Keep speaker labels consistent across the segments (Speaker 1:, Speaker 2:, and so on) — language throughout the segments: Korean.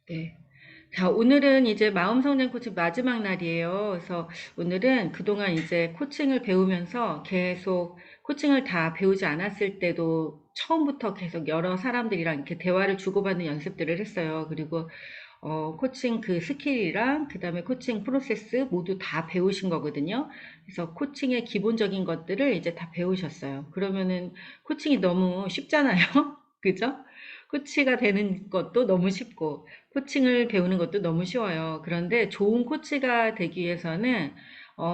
Speaker 1: 네. 자, 오늘은 이제 마음성장 코칭 마지막 날이에요. 그래서 오늘은 그동안 이제 코칭을 배우면서 계속 코칭을 다 배우지 않았을 때도 처음부터 계속 여러 사람들이랑 이렇게 대화를 주고받는 연습들을 했어요. 그리고 코칭 그 스킬이랑 그다음에 코칭 프로세스 모두 다 배우신 거거든요. 그래서 코칭의 기본적인 것들을 이제 다 배우셨어요. 그러면은 코칭이 너무 쉽잖아요. 그죠? 코치가 되는 것도 너무 쉽고 코칭을 배우는 것도 너무 쉬워요. 그런데 좋은 코치가 되기 위해서는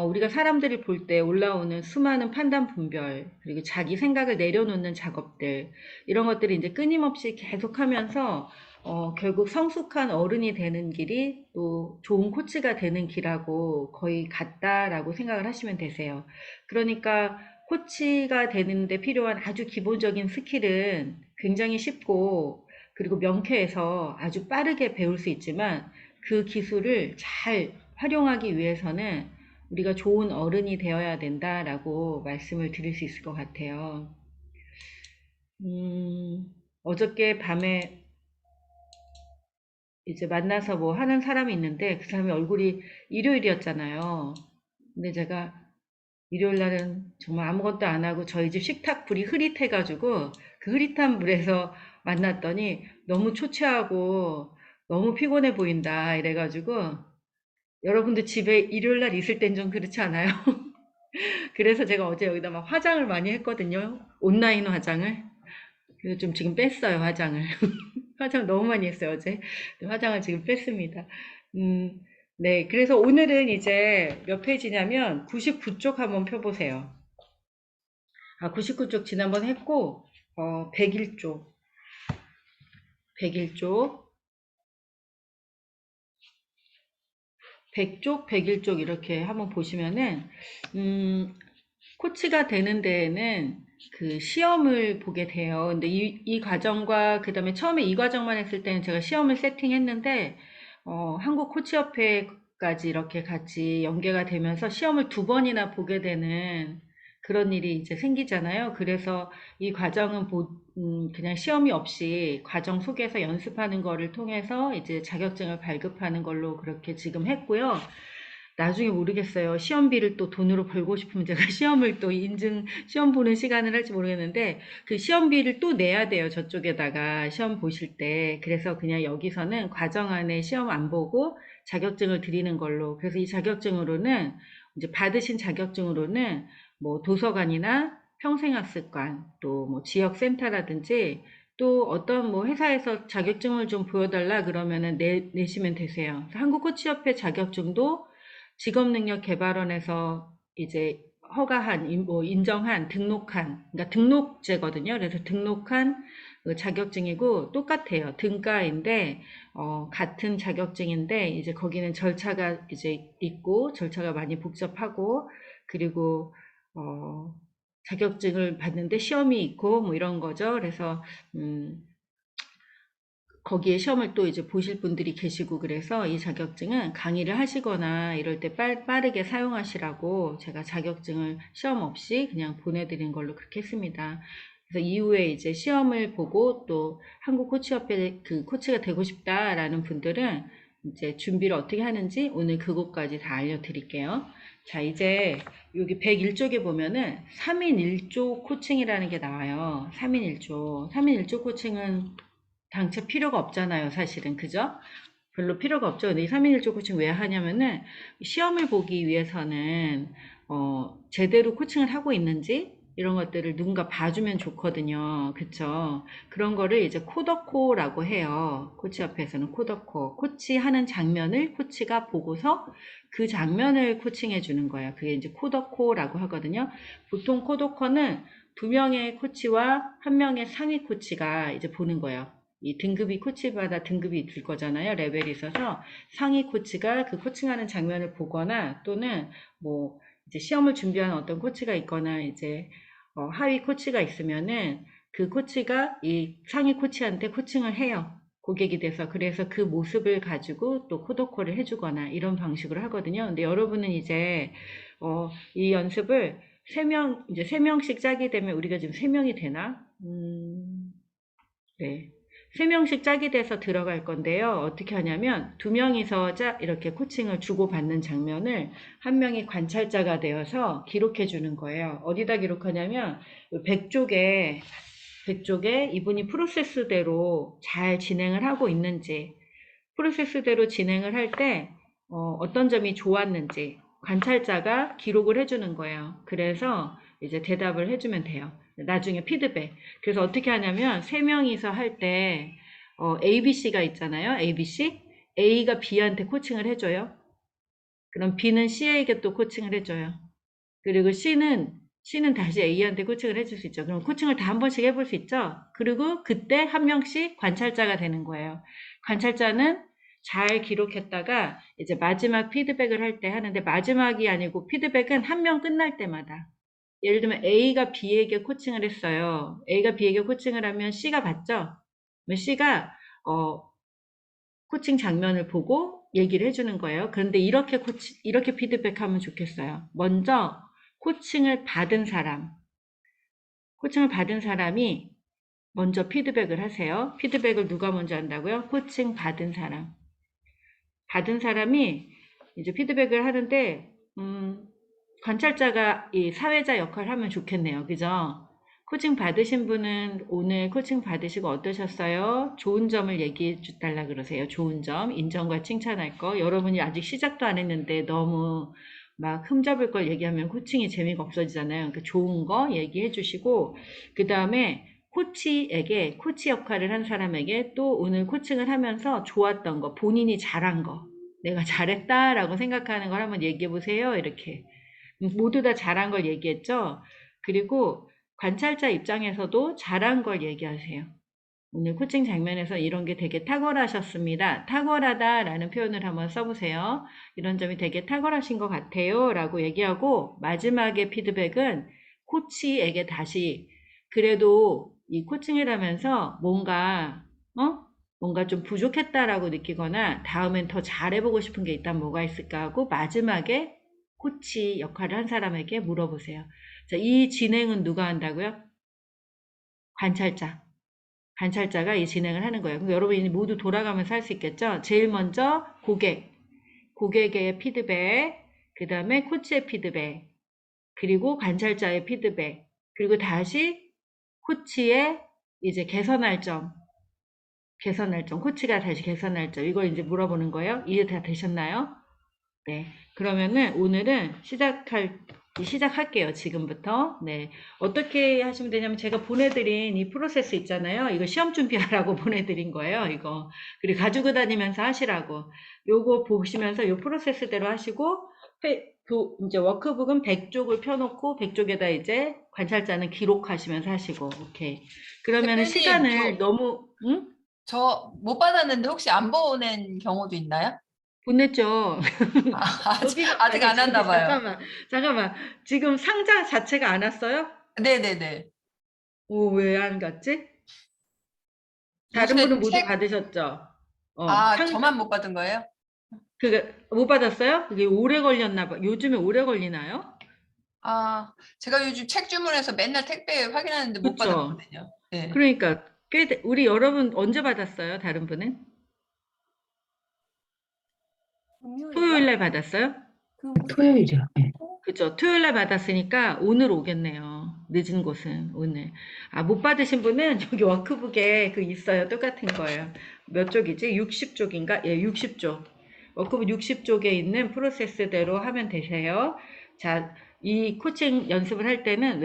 Speaker 1: 우리가 사람들을 볼 때 올라오는 수많은 판단 분별, 그리고 자기 생각을 내려놓는 작업들, 이런 것들이 이제 끊임없이 계속하면서 결국 성숙한 어른이 되는 길이 또 좋은 코치가 되는 길하고 거의 같다라고 생각을 하시면 되세요. 그러니까 코치가 되는데 필요한 아주 기본적인 스킬은 굉장히 쉽고 그리고 명쾌해서 아주 빠르게 배울 수 있지만 그 기술을 잘 활용하기 위해서는 우리가 좋은 어른이 되어야 된다라고 말씀을 드릴 수 있을 것 같아요. 어저께 밤에 이제 만나서 뭐 하는 사람이 있는데 그 사람이 얼굴이 일요일이었잖아요. 근데 제가 일요일 날은 정말 아무것도 안 하고 저희 집 식탁 불이 흐릿해가지고 그 흐릿한 불에서 만났더니 너무 초췌하고 너무 피곤해 보인다 이래가지고 여러분도 집에 일요일 날 있을 땐 좀 그렇지 않아요? 그래서 제가 어제 여기다 막 화장을 많이 했거든요. 온라인 화장을. 그래서 좀 지금 뺐어요, 화장을. 화장 너무 많이 했어요, 어제. 화장을 지금 뺐습니다. 음, 네. 그래서 오늘은 이제 몇 페이지냐면 99쪽 한번 펴보세요. 99쪽 지난번 했고, 101쪽, 101쪽, 100쪽, 101쪽 이렇게 한번 보시면은, 음, 코치가 되는 데에는 그 시험을 보게 돼요. 근데 이 과정과 그 다음에 처음에 이 과정만 했을 때는 제가 시험을 세팅했는데, 한국 코치협회까지 이렇게 같이 연계가 되면서 시험을 두 번이나 보게 되는 그런 일이 이제 생기잖아요. 그래서 이 과정은 그냥 시험이 없이 과정 속에서 연습하는 거를 통해서 이제 자격증을 발급하는 걸로 그렇게 지금 했고요. 나중에 모르겠어요. 시험비를 또 돈으로 벌고 싶으면 제가 시험을 또 시험 보는 시간을 할지 모르겠는데, 그 시험비를 또 내야 돼요. 저쪽에다가 시험 보실 때. 그래서 그냥 여기서는 과정 안에 시험 안 보고 자격증을 드리는 걸로. 그래서 이 자격증으로는, 이제 받으신 자격증으로는 뭐 도서관이나 평생학습관, 또 뭐 지역센터라든지, 또 어떤 뭐 회사에서 자격증을 좀 보여달라 그러면은 내시면 되세요. 한국코치협회 자격증도 직업능력개발원에서 이제 허가한, 뭐 인정한, 등록한, 그러니까 등록제거든요. 그래서 등록한 그 자격증이고 똑같아요. 등가인데, 같은 자격증인데, 이제 거기는 절차가 이제 있고, 절차가 많이 복잡하고, 그리고, 어, 자격증을 받는데 시험이 있고, 뭐 이런 거죠. 그래서, 음, 거기에 시험을 또 이제 보실 분들이 계시고 그래서 이 자격증은 강의를 하시거나 이럴 때 빠르게 사용하시라고 제가 자격증을 시험 없이 그냥 보내드린 걸로 그렇게 했습니다. 그래서 이후에 이제 시험을 보고 또 한국 코치협회 그 코치가 되고 싶다라는 분들은 이제 준비를 어떻게 하는지 오늘 그것까지 다 알려드릴게요. 자, 이제 여기 101쪽에 보면은 3인 1조 코칭이라는 게 나와요. 3인 1조. 3인 1조 코칭은 당최 필요가 없잖아요, 사실은. 그죠? 별로 필요가 없죠. 근데 이 3인1조 코칭 왜 하냐면은 시험을 보기 위해서는 제대로 코칭을 하고 있는지 이런 것들을 누군가 봐주면 좋거든요. 그쵸? 그런 거를 이제 코더코라고 해요. 코치 앞에서는 코더코. 코치하는 장면을 코치가 보고서 그 장면을 코칭해 주는 거예요. 그게 이제 코더코라고 하거든요. 보통 코더코는 두 명의 코치와 한 명의 상위 코치가 이제 보는 거예요. 이 등급이 코치마다 등급이 있을 거잖아요. 레벨이 있어서 상위 코치가 그 코칭하는 장면을 보거나 또는 뭐 이제 시험을 준비하는 어떤 코치가 있거나 이제 하위 코치가 있으면은 그 코치가 이 상위 코치한테 코칭을 해요. 고객이 돼서 그래서 그 모습을 가지고 또 코더콜을 해주거나 이런 방식으로 하거든요. 근데 여러분은 이제 이 연습을 이제 세 명씩 짜게 되면 우리가 지금 세 명이 되나? 네. 3명씩 짝이 돼서 들어갈 건데요. 어떻게 하냐면 2명이서 이렇게 코칭을 주고받는 장면을 한 명이 관찰자가 되어서 기록해 주는 거예요. 어디다 기록하냐면 백쪽에 이분이 프로세스대로 잘 진행을 하고 있는지, 프로세스대로 진행을 할 때 어떤 점이 좋았는지 관찰자가 기록을 해주는 거예요. 그래서 이제 대답을 해주면 돼요. 나중에 피드백. 그래서 어떻게 하냐면 3명이서 할 때 ABC가 있잖아요. ABC. A가 B한테 코칭을 해줘요. 그럼 B는 C에게 또 코칭을 해줘요. 그리고 C는 다시 A한테 코칭을 해줄 수 있죠. 그럼 코칭을 다 한 번씩 해볼 수 있죠. 그리고 그때 한 명씩 관찰자가 되는 거예요. 관찰자는 잘 기록했다가 이제 마지막 피드백을 할 때 하는데, 마지막이 아니고 피드백은 한 명 끝날 때마다. 예를 들면 A가 B에게 코칭을 했어요. A가 B에게 코칭을 하면 C가 봤죠. 그러면 C가 코칭 장면을 보고 얘기를 해주는 거예요. 그런데 이렇게 피드백하면 좋겠어요. 먼저 코칭을 받은 사람이 먼저 피드백을 하세요. 피드백을 누가 먼저 한다고요? 코칭 받은 사람. 받은 사람이 이제 피드백을 하는데, 관찰자가 이 사회자 역할을 하면 좋겠네요. 그죠? 코칭 받으신 분은 오늘 코칭 받으시고 어떠셨어요? 좋은 점을 얘기해 달라 그러세요. 좋은 점, 인정과 칭찬할 거. 여러분이 아직 시작도 안 했는데 너무 막 흠잡을 걸 얘기하면 코칭이 재미가 없어지잖아요. 그러니까 좋은 거 얘기해 주시고, 그 다음에 코치 역할을 한 사람에게 또 오늘 코칭을 하면서 좋았던 거, 본인이 잘한 거, 내가 잘했다라고 생각하는 걸 한번 얘기해 보세요. 이렇게. 모두 다 잘한 걸 얘기했죠. 그리고 관찰자 입장에서도 잘한 걸 얘기하세요. 오늘 코칭 장면에서 이런 게 되게 탁월하셨습니다. 탁월하다라는 표현을 한번 써보세요. 이런 점이 되게 탁월하신 것 같아요 라고 얘기하고, 마지막에 피드백은 코치에게 다시, 그래도 이 코칭을 하면서 뭔가 좀 부족했다라고 느끼거나 다음엔 더 잘해보고 싶은 게 있다면 뭐가 있을까 하고, 마지막에 코치 역할을 한 사람에게 물어보세요. 자, 이 진행은 누가 한다고요? 관찰자. 관찰자가 이 진행을 하는 거예요. 그럼 여러분이 모두 돌아가면서 할 수 있겠죠? 제일 먼저 고객의 피드백, 그 다음에 코치의 피드백, 그리고 관찰자의 피드백, 그리고 다시 코치의 이제 개선할 점, 코치가 다시 개선할 점, 이걸 이제 물어보는 거예요. 이해 다 되셨나요? 네. 그러면은 오늘은 시작할게요. 지금부터. 네. 어떻게 하시면 되냐면, 제가 보내드린 이 프로세스 있잖아요. 이거 시험 준비하라고 보내드린 거예요. 이거. 그리고 가지고 다니면서 하시라고. 요거 보시면서 요 프로세스대로 하시고, 이제 워크북은 100쪽을 펴놓고 100쪽에다 이제 관찰자는 기록하시면서 하시고. 오케이. 그러면은
Speaker 2: 대표님,
Speaker 1: 시간을 너무, 응?
Speaker 2: 저 못 받았는데 혹시 안 보낸 경우도 있나요?
Speaker 1: 보냈죠.
Speaker 2: 아, 아직
Speaker 1: 아니,
Speaker 2: 안 왔나 봐요.
Speaker 1: 잠깐만. 지금 상자 자체가 안 왔어요?
Speaker 2: 네네네.
Speaker 1: 오, 왜 안 갔지? 다른
Speaker 2: 요새
Speaker 1: 분은 모두 받으셨죠?
Speaker 2: 저만 못 받은 거예요?
Speaker 1: 못 받았어요? 그게 오래 걸렸나 봐. 요즘에 오래 걸리나요?
Speaker 2: 제가 요즘 책 주문해서 맨날 택배 확인하는데 못
Speaker 1: 그쵸.
Speaker 2: 받았거든요. 네.
Speaker 1: 그러니까, 우리 여러분 언제 받았어요? 다른 분은? 토요일
Speaker 3: 금요일이요?
Speaker 1: 날 받았어요?
Speaker 3: 토요일이요. 네.
Speaker 1: 그죠. 토요일 날 받았으니까 오늘 오겠네요. 늦은 곳은 오늘. 못 받으신 분은 여기 워크북에 있어요. 똑같은 거예요. 몇 쪽이지? 60쪽인가? 예, 60쪽. 워크북 60쪽에 있는 프로세스대로 하면 되세요. 자, 이 코칭 연습을 할 때는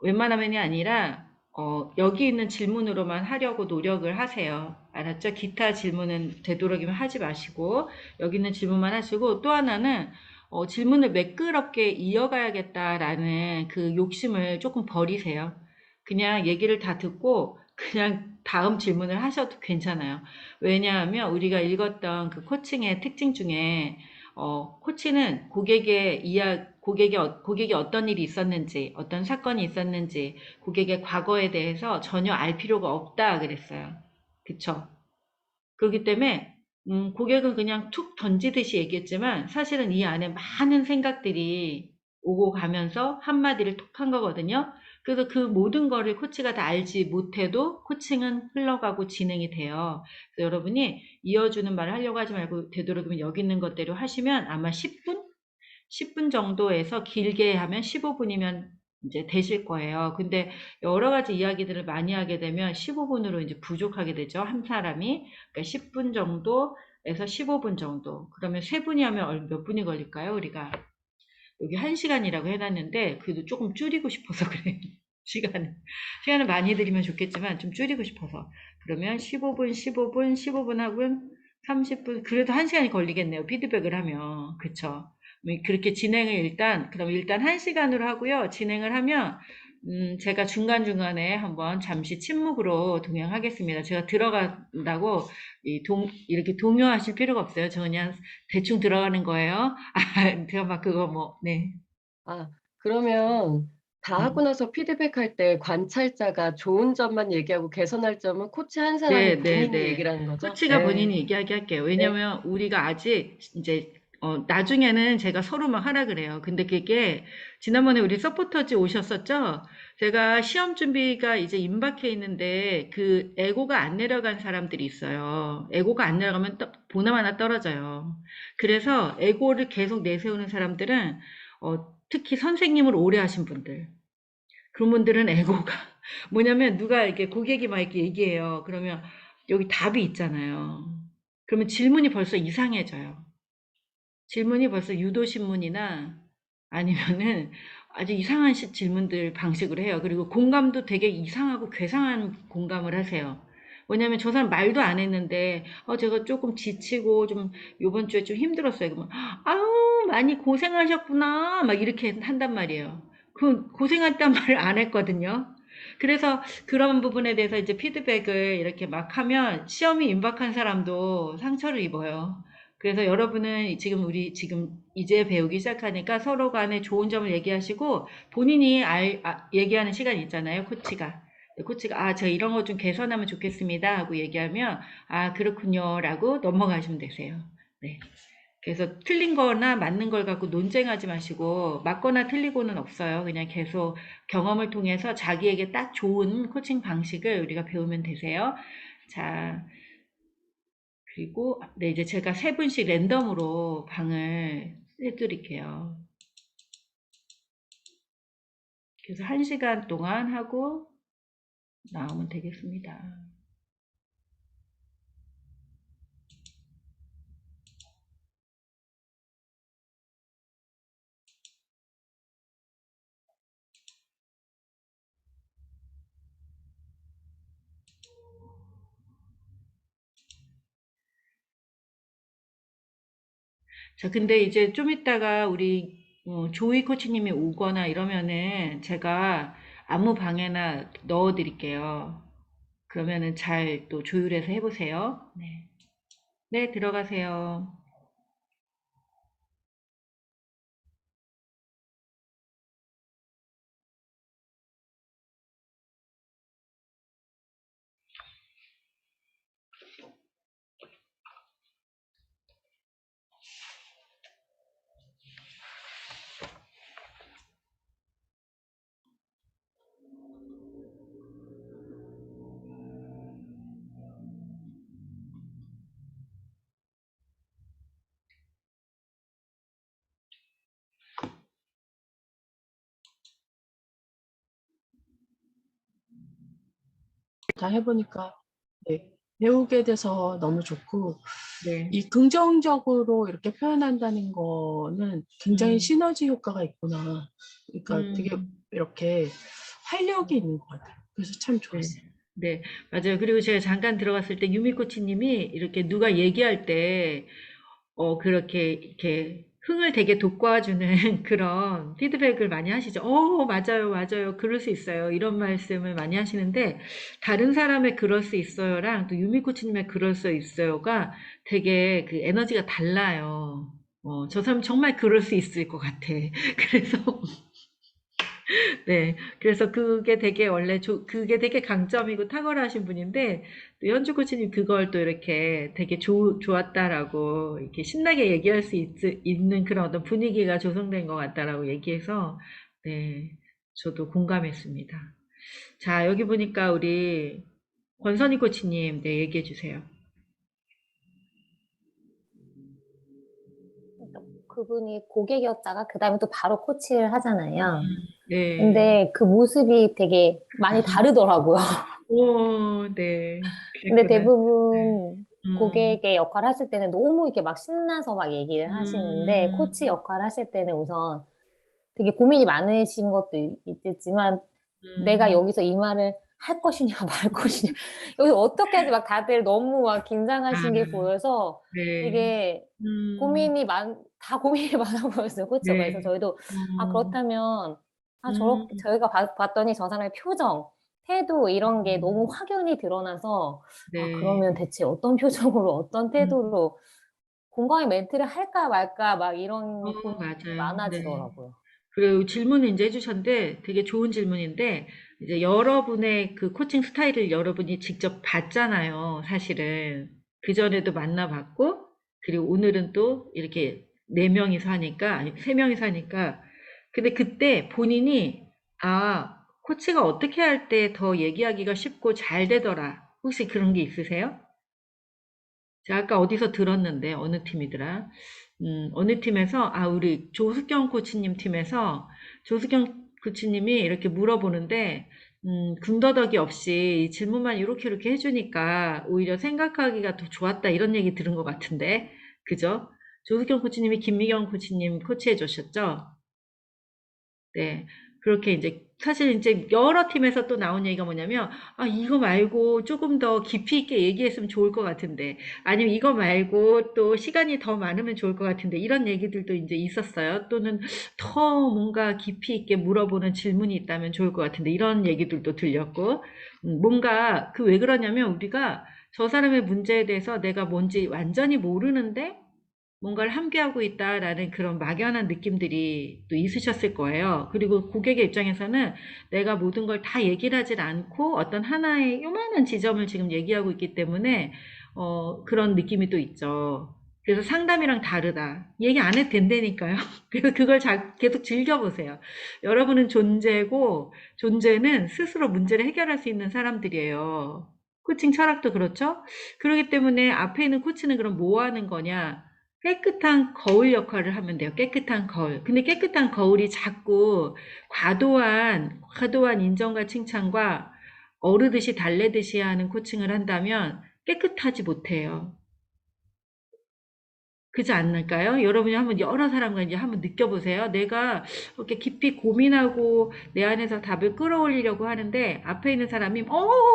Speaker 1: 웬만하면이 아니라, 여기 있는 질문으로만 하려고 노력을 하세요. 알았죠? 기타 질문은 되도록이면 하지 마시고, 여기 있는 질문만 하시고, 또 하나는, 질문을 매끄럽게 이어가야겠다라는 그 욕심을 조금 버리세요. 그냥 얘기를 다 듣고 그냥 다음 질문을 하셔도 괜찮아요. 왜냐하면 우리가 읽었던 그 코칭의 특징 중에, 코치는 고객이 어떤 일이 있었는지, 어떤 사건이 있었는지, 고객의 과거에 대해서 전혀 알 필요가 없다 그랬어요. 그쵸? 그렇기 때문에 고객은 그냥 툭 던지듯이 얘기했지만 사실은 이 안에 많은 생각들이 오고 가면서 한마디를 툭 한 거거든요. 그래서 그 모든 거를 코치가 다 알지 못해도 코칭은 흘러가고 진행이 돼요. 그래서 여러분이 이어주는 말을 하려고 하지 말고 되도록이면 여기 있는 것대로 하시면 아마 10분 정도에서 길게 하면 15분이면 이제 되실 거예요. 근데 여러 가지 이야기들을 많이 하게 되면 15분으로 이제 부족하게 되죠. 한 사람이. 그러니까 10분 정도에서 15분 정도. 그러면 세 분이 하면 몇 분이 걸릴까요? 우리가 여기 1시간이라고 해놨는데 그래도 조금 줄이고 싶어서 그래요. 시간을 많이 드리면 좋겠지만 좀 줄이고 싶어서. 그러면 15분, 15분, 15분 하고 30분, 그래도 1시간이 걸리겠네요. 피드백을 하면. 그쵸? 그렇게 진행을 그럼 일단 1시간으로 하고요. 진행을 하면, 제가 중간중간에 한번 잠시 침묵으로 동행하겠습니다. 제가 들어간다고 이렇게 동요하실 필요가 없어요. 저 그냥 대충 들어가는 거예요. 아, 제가 막 그거 네.
Speaker 3: 아, 그러면 다 하고
Speaker 1: 음.
Speaker 3: 나서 피드백할 때 관찰자가 좋은 점만 얘기하고 개선할 점은 코치 한
Speaker 1: 네,
Speaker 3: 사람이
Speaker 1: 네,
Speaker 3: 본인이
Speaker 1: 네.
Speaker 3: 얘기를 하는 거죠?
Speaker 1: 코치가
Speaker 3: 네.
Speaker 1: 본인이 얘기하게 할게요.
Speaker 3: 네.
Speaker 1: 왜냐면 우리가 아직 이제 나중에는 제가 서로 막 하라 그래요. 근데 그게 지난번에 우리 서포터즈 오셨었죠? 제가 시험 준비가 이제 임박해 있는데 그 에고가 안 내려간 사람들이 있어요. 에고가 안 내려가면 보남 하나 떨어져요. 그래서 에고를 계속 내세우는 사람들은 특히 선생님을 오래 하신 분들 그런 분들은 에고가 뭐냐면 누가 이렇게 고객이 막 이렇게 얘기해요. 그러면 여기 답이 있잖아요. 그러면 질문이 벌써 이상해져요. 질문이 벌써 유도신문이나 아니면은 아주 이상한 질문들 방식으로 해요. 그리고 공감도 되게 이상하고 괴상한 공감을 하세요. 왜냐면 저 사람 말도 안 했는데, 제가 조금 지치고 좀 요번 주에 좀 힘들었어요. 그러면, 아유, 많이 고생하셨구나. 막 이렇게 한단 말이에요. 그 고생했단 말을 안 했거든요. 그래서 그런 부분에 대해서 이제 피드백을 이렇게 막 하면 시험이 임박한 사람도 상처를 입어요. 그래서 여러분은 우리 지금 이제 배우기 시작하니까 서로 간에 좋은 점을 얘기하시고 본인이 얘기하는 시간이 있잖아요, 코치가. 코치가, 제가 이런 거 좀 개선하면 좋겠습니다 하고 얘기하면, 그렇군요 라고 넘어가시면 되세요. 네. 그래서 틀린 거나 맞는 걸 갖고 논쟁하지 마시고, 맞거나 틀리고는 없어요. 그냥 계속 경험을 통해서 자기에게 딱 좋은 코칭 방식을 우리가 배우면 되세요. 자, 그리고 네, 이제 제가 세 분씩 랜덤으로 방을 해드릴게요. 그래서 1시간 동안 하고 나오면 되겠습니다. 자, 근데 이제 좀 이따가 우리 조이 코치님이 오거나 이러면은 제가 아무 방에나 넣어 드릴게요. 그러면은 잘 또 조율해서 해보세요. 네. 네, 들어가세요.
Speaker 3: 다 해보니까 네, 배우게 돼서 너무 좋고
Speaker 1: 네.
Speaker 3: 이 긍정적으로 이렇게 표현한다는 거는 굉장히
Speaker 1: 음,
Speaker 3: 시너지 효과가 있구나. 그러니까 되게
Speaker 1: 음.
Speaker 3: 이렇게 활력이 있는 것 같아요. 그래서 참
Speaker 1: 네.
Speaker 3: 좋았어요.
Speaker 1: 네, 맞아요. 그리고 제가 잠깐 들어갔을 때 유미 코치님이 이렇게 누가 얘기할 때, 그렇게, 이렇게 흥을 되게 돋궈주는 그런 피드백을 많이 하시죠. 맞아요, 맞아요. 그럴 수 있어요. 이런 말씀을 많이 하시는데, 다른 사람의 그럴 수 있어요랑 또 유미 코치님의 그럴 수 있어요가 되게 그 에너지가 달라요. 저 사람 정말 그럴 수 있을 것 같아. 그래서 네. 그래서 그게 되게 그게 되게 강점이고 탁월하신 분인데, 또 현주 코치님 그걸 또 이렇게 되게 좋았다라고, 이렇게 신나게 얘기할 수 있는 그런 어떤 분위기가 조성된 것 같다라고 얘기해서, 네. 저도 공감했습니다. 자, 여기 보니까 우리 권선희 코치님, 네, 얘기해 주세요.
Speaker 4: 그분이 고객이었다가 그 다음에 또 바로 코치를 하잖아요.
Speaker 1: 네.
Speaker 4: 근데 그 모습이 되게 많이 다르더라고요.
Speaker 1: 오, 네.
Speaker 4: 근데
Speaker 1: 그랬구나.
Speaker 4: 대부분
Speaker 1: 음,
Speaker 4: 고객의 역할 하실 때는 너무 이렇게 막 신나서 막 얘기를 하시는데 코치 역할 하실 때는 우선 되게 고민이 많으신 것도 있겠지만 내가 여기서 이 말을 할 것이냐 말 것이냐 여기 어떻게 하지 막 다들 너무 막 긴장하신 게 보여서
Speaker 1: 네.
Speaker 4: 되게 다 고민이 많아 보였어요. 그쵸? 그래서
Speaker 1: 네.
Speaker 4: 저희도 그렇다면
Speaker 1: 음,
Speaker 4: 저희가 봤더니 저 사람의 표정, 태도 이런 게 너무 확연히 드러나서
Speaker 1: 네.
Speaker 4: 그러면 대체 어떤 표정으로 어떤
Speaker 1: 음,
Speaker 4: 태도로 공감의 멘트를 할까 말까 막 이런 고민이
Speaker 1: 맞아요. 네.
Speaker 4: 많아지더라고요.
Speaker 1: 그리고 질문을 이제 해주셨는데 되게 좋은 질문인데 이제 여러분의 그 코칭 스타일을 여러분이 직접 봤잖아요. 사실은 그전에도 만나봤고 그리고 오늘은 또 이렇게 네 명이서 하니까 아니 세 명이서 하니까 근데 그때 본인이 아 코치가 어떻게 할 때 더 얘기하기가 쉽고 잘 되더라. 혹시 그런 게 있으세요? 제가 아까 어디서 들었는데 어느 팀이더라? 어느 팀에서 우리 조숙경 코치님 팀에서 조숙경 코치님이 이렇게 물어보는데 군더더기 없이 질문만 이렇게 해주니까 오히려 생각하기가 더 좋았다 이런 얘기 들은 것 같은데 그죠? 조숙경 코치님이 김미경 코치님 코치해 주셨죠? 네. 그렇게 이제 사실 이제 여러 팀에서 또 나온 얘기가 뭐냐면 이거 말고 조금 더 깊이 있게 얘기했으면 좋을 것 같은데 아니면 이거 말고 또 시간이 더 많으면 좋을 것 같은데 이런 얘기들도 이제 있었어요. 또는 더 뭔가 깊이 있게 물어보는 질문이 있다면 좋을 것 같은데 이런 얘기들도 들렸고 뭔가 그 왜 그러냐면 우리가 저 사람의 문제에 대해서 내가 뭔지 완전히 모르는데 뭔가를 함께하고 있다라는 그런 막연한 느낌들이 또 있으셨을 거예요. 그리고 고객의 입장에서는 내가 모든 걸 다 얘기를 하질 않고 어떤 하나의 요만한 지점을 지금 얘기하고 있기 때문에 그런 느낌이 또 있죠. 그래서 상담이랑 다르다. 얘기 안 해도 된다니까요. 그래서 그걸 계속 즐겨보세요. 여러분은 존재고 존재는 스스로 문제를 해결할 수 있는 사람들이에요. 코칭 철학도 그렇죠? 그렇기 때문에 앞에 있는 코치는 그럼 뭐 하는 거냐? 깨끗한 거울 역할을 하면 돼요. 깨끗한 거울. 근데 깨끗한 거울이 자꾸 과도한 인정과 칭찬과 어르듯이 달래듯이 하는 코칭을 한다면 깨끗하지 못해요. 그렇지 않을까요? 여러분이 한번 여러 사람과 이제 한번 느껴보세요. 내가 이렇게 깊이 고민하고 내 안에서 답을 끌어올리려고 하는데 앞에 있는 사람이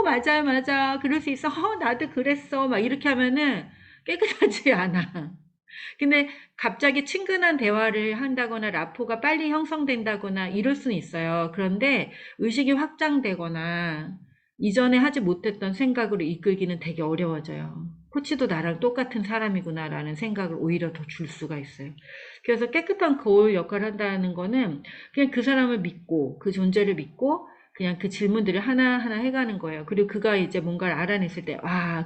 Speaker 1: 맞아 맞아 그럴 수 있어 나도 그랬어 막 이렇게 하면은 깨끗하지 않아. 근데 갑자기 친근한 대화를 한다거나 라포가 빨리 형성된다거나 이럴 수는 있어요. 그런데 의식이 확장되거나 이전에 하지 못했던 생각으로 이끌기는 되게 어려워져요. 코치도 나랑 똑같은 사람이구나라는 생각을 오히려 더 줄 수가 있어요. 그래서 깨끗한 거울 역할을 한다는 거는 그냥 그 사람을 믿고 그 존재를 믿고 그냥 그 질문들을 하나하나 해가는 거예요. 그리고 그가 이제 뭔가를 알아냈을 때,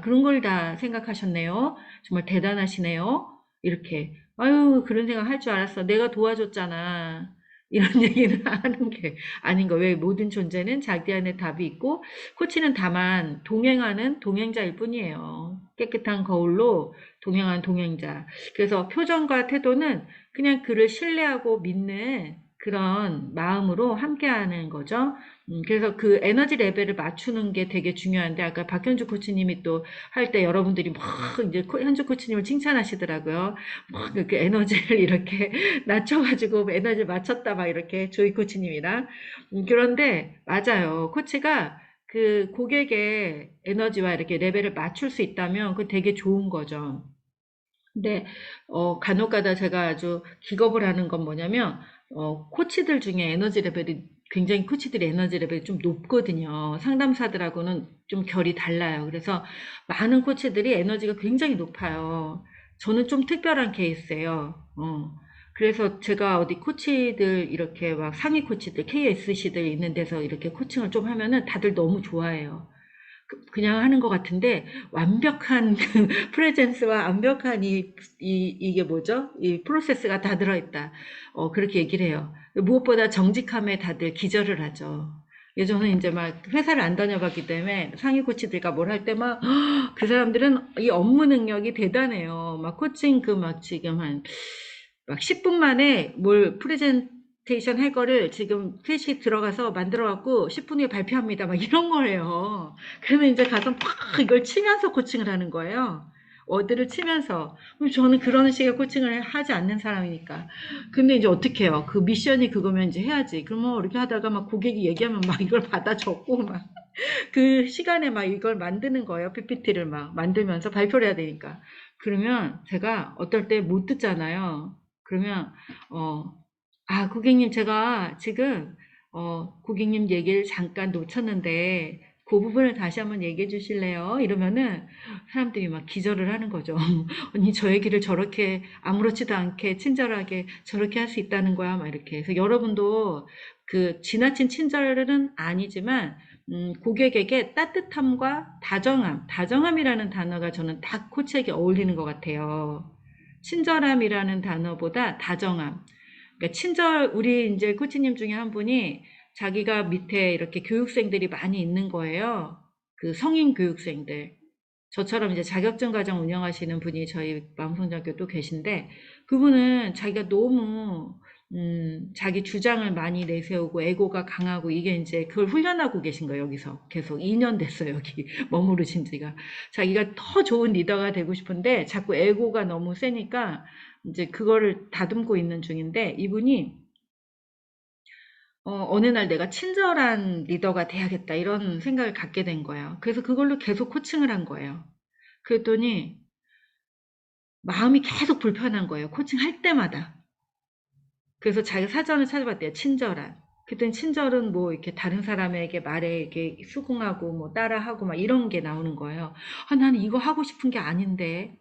Speaker 1: 그런 걸 다 생각하셨네요. 정말 대단하시네요. 이렇게 아유 그런 생각 할 줄 알았어. 내가 도와줬잖아. 이런 얘기를 하는 게 아닌 거. 왜 모든 존재는 자기 안에 답이 있고 코치는 다만 동행하는 동행자일 뿐이에요. 깨끗한 거울로 동행하는 동행자. 그래서 표정과 태도는 그냥 그를 신뢰하고 믿는 그런 마음으로 함께하는 거죠. 그래서 그 에너지 레벨을 맞추는 게 되게 중요한데 아까 박현주 코치님이 또 할 때 여러분들이 막 이제 현주 코치님을 칭찬하시더라고요. 막 그 에너지를 이렇게 낮춰가지고 에너지를 맞췄다 막 이렇게 조이 코치님이랑 그런데 맞아요. 코치가 그 고객의 에너지와 이렇게 레벨을 맞출 수 있다면 그 되게 좋은 거죠. 근데 간혹가다 제가 아주 기겁을 하는 건 뭐냐면 코치들 중에 에너지 레벨이 굉장히 코치들의 에너지 레벨이 좀 높거든요. 상담사들하고는 좀 결이 달라요. 그래서 많은 코치들이 에너지가 굉장히 높아요. 저는 좀 특별한 케이스예요. 그래서 제가 어디 코치들 이렇게 막 상위 코치들 KSC들 있는 데서 이렇게 코칭을 좀 하면은 다들 너무 좋아해요. 그냥 하는 것 같은데 완벽한 그 프레젠스와 완벽한 이게 뭐죠? 이 프로세스가 다 들어있다. 그렇게 얘기를 해요. 무엇보다 정직함에 다들 기절을 하죠. 저는 이제 막 회사를 안 다녀봤기 때문에 상위 코치들과 뭘 할 때 막 그 사람들은 이 업무 능력이 대단해요. 막 코칭 그 막 지금 한 막 10분 만에 뭘 프레젠테이션 할 거를 지금 3시 들어가서 만들어 갖고 10분 후에 발표합니다. 막 이런 거예요. 그러면 이제 가서 막 이걸 치면서 코칭을 하는 거예요. 워드를 치면서. 그럼 저는 그런 식의 코칭을 하지 않는 사람이니까. 근데 이제 어떻게 해요? 그 미션이 그거면 이제 해야지. 그러면 이렇게 하다가 막 고객이 얘기하면 막 이걸 받아 적고 막 그 시간에 막 이걸 만드는 거예요. PPT를 막 만들면서 발표를 해야 되니까. 그러면 제가 어떨 때 못 듣잖아요. 그러면 고객님 제가 지금 고객님 얘기를 잠깐 놓쳤는데 그 부분을 다시 한번 얘기해 주실래요? 이러면은 사람들이 막 기절을 하는 거죠. 언니 저 얘기를 저렇게 아무렇지도 않게 친절하게 저렇게 할 수 있다는 거야. 막 이렇게. 그래서 여러분도 그 지나친 친절은 아니지만 고객에게 따뜻함과 다정함이라는 단어가 저는 딱 코치에게 어울리는 것 같아요. 친절함이라는 단어보다 다정함. 그러니까 우리 이제 코치님 중에 한 분이 자기가 밑에 이렇게 교육생들이 많이 있는 거예요. 그 성인 교육생들. 저처럼 이제 자격증 과정 운영하시는 분이 저희 마음성장교 또 계신데, 그분은 자기가 너무, 자기 주장을 많이 내세우고, 에고가 강하고, 이게 이제 그걸 훈련하고 계신 거예요, 여기서. 계속 2년 됐어요, 여기. 머무르신 지가. 자기가 더 좋은 리더가 되고 싶은데, 자꾸 에고가 너무 세니까, 이제 그거를 다듬고 있는 중인데, 이분이 어느 날 내가 친절한 리더가 돼야겠다 이런 생각을 갖게 된 거예요. 그래서 그걸로 계속 코칭을 한 거예요. 그랬더니 마음이 계속 불편한 거예요. 코칭할 때마다. 그래서 자기 사전을 찾아봤대요. 친절한. 그랬더니 친절은 뭐 이렇게 다른 사람에게 말에 이렇게 수긍하고 뭐 따라하고 막 이런 게 나오는 거예요. 나는 이거 하고 싶은 게 아닌데.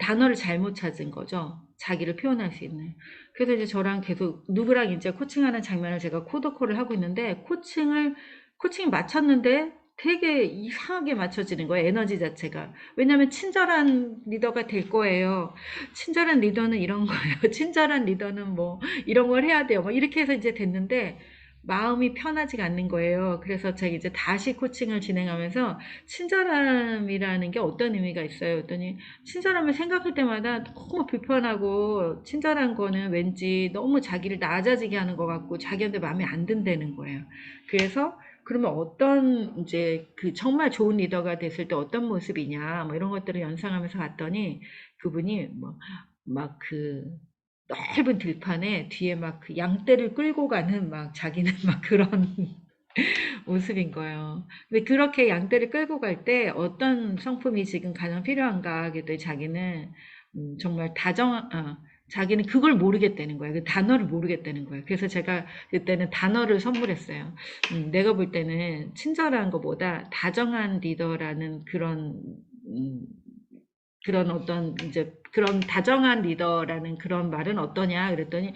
Speaker 1: 단어를 잘못 찾은 거죠. 자기를 표현할 수 있는. 그래서 이제 저랑 계속 누구랑 이제 코칭하는 장면을 제가 코드콜을 하고 있는데 코칭이 맞췄는데 되게 이상하게 맞춰지는 거예요. 에너지 자체가. 왜냐하면 친절한 리더가 될 거예요. 친절한 리더는 이런 거예요. 친절한 리더는 뭐 이런 걸 해야 돼요. 뭐 이렇게 해서 이제 됐는데 마음이 편하지가 않는 거예요. 그래서 제가 이제 다시 코칭을 진행하면서 친절함이라는 게 어떤 의미가 있어요? 그랬더니 친절함을 생각할 때마다 너무 불편하고 친절한 거는 왠지 너무 자기를 낮아지게 하는 것 같고 자기한테 마음에 안 든다는 거예요. 그래서 그러면 어떤 이제 그 정말 좋은 리더가 됐을 때 어떤 모습이냐 뭐 이런 것들을 연상하면서 봤더니 그분이 뭐 막 그 넓은 들판에 뒤에 막 그 양떼를 끌고 가는 막 자기는 막 그런 모습인 거예요. 근데 그렇게 양떼를 끌고 갈 때 어떤 성품이 지금 가장 필요한가 그랬더니 자기는 정말 자기는 그걸 모르겠다는 거예요. 그 단어를 모르겠다는 거예요. 그래서 제가 그때는 단어를 선물했어요. 내가 볼 때는 친절한 것보다 다정한 리더라는 음, 그런 어떤 이제 그런 다정한 리더라는 그런 말은 어떠냐 그랬더니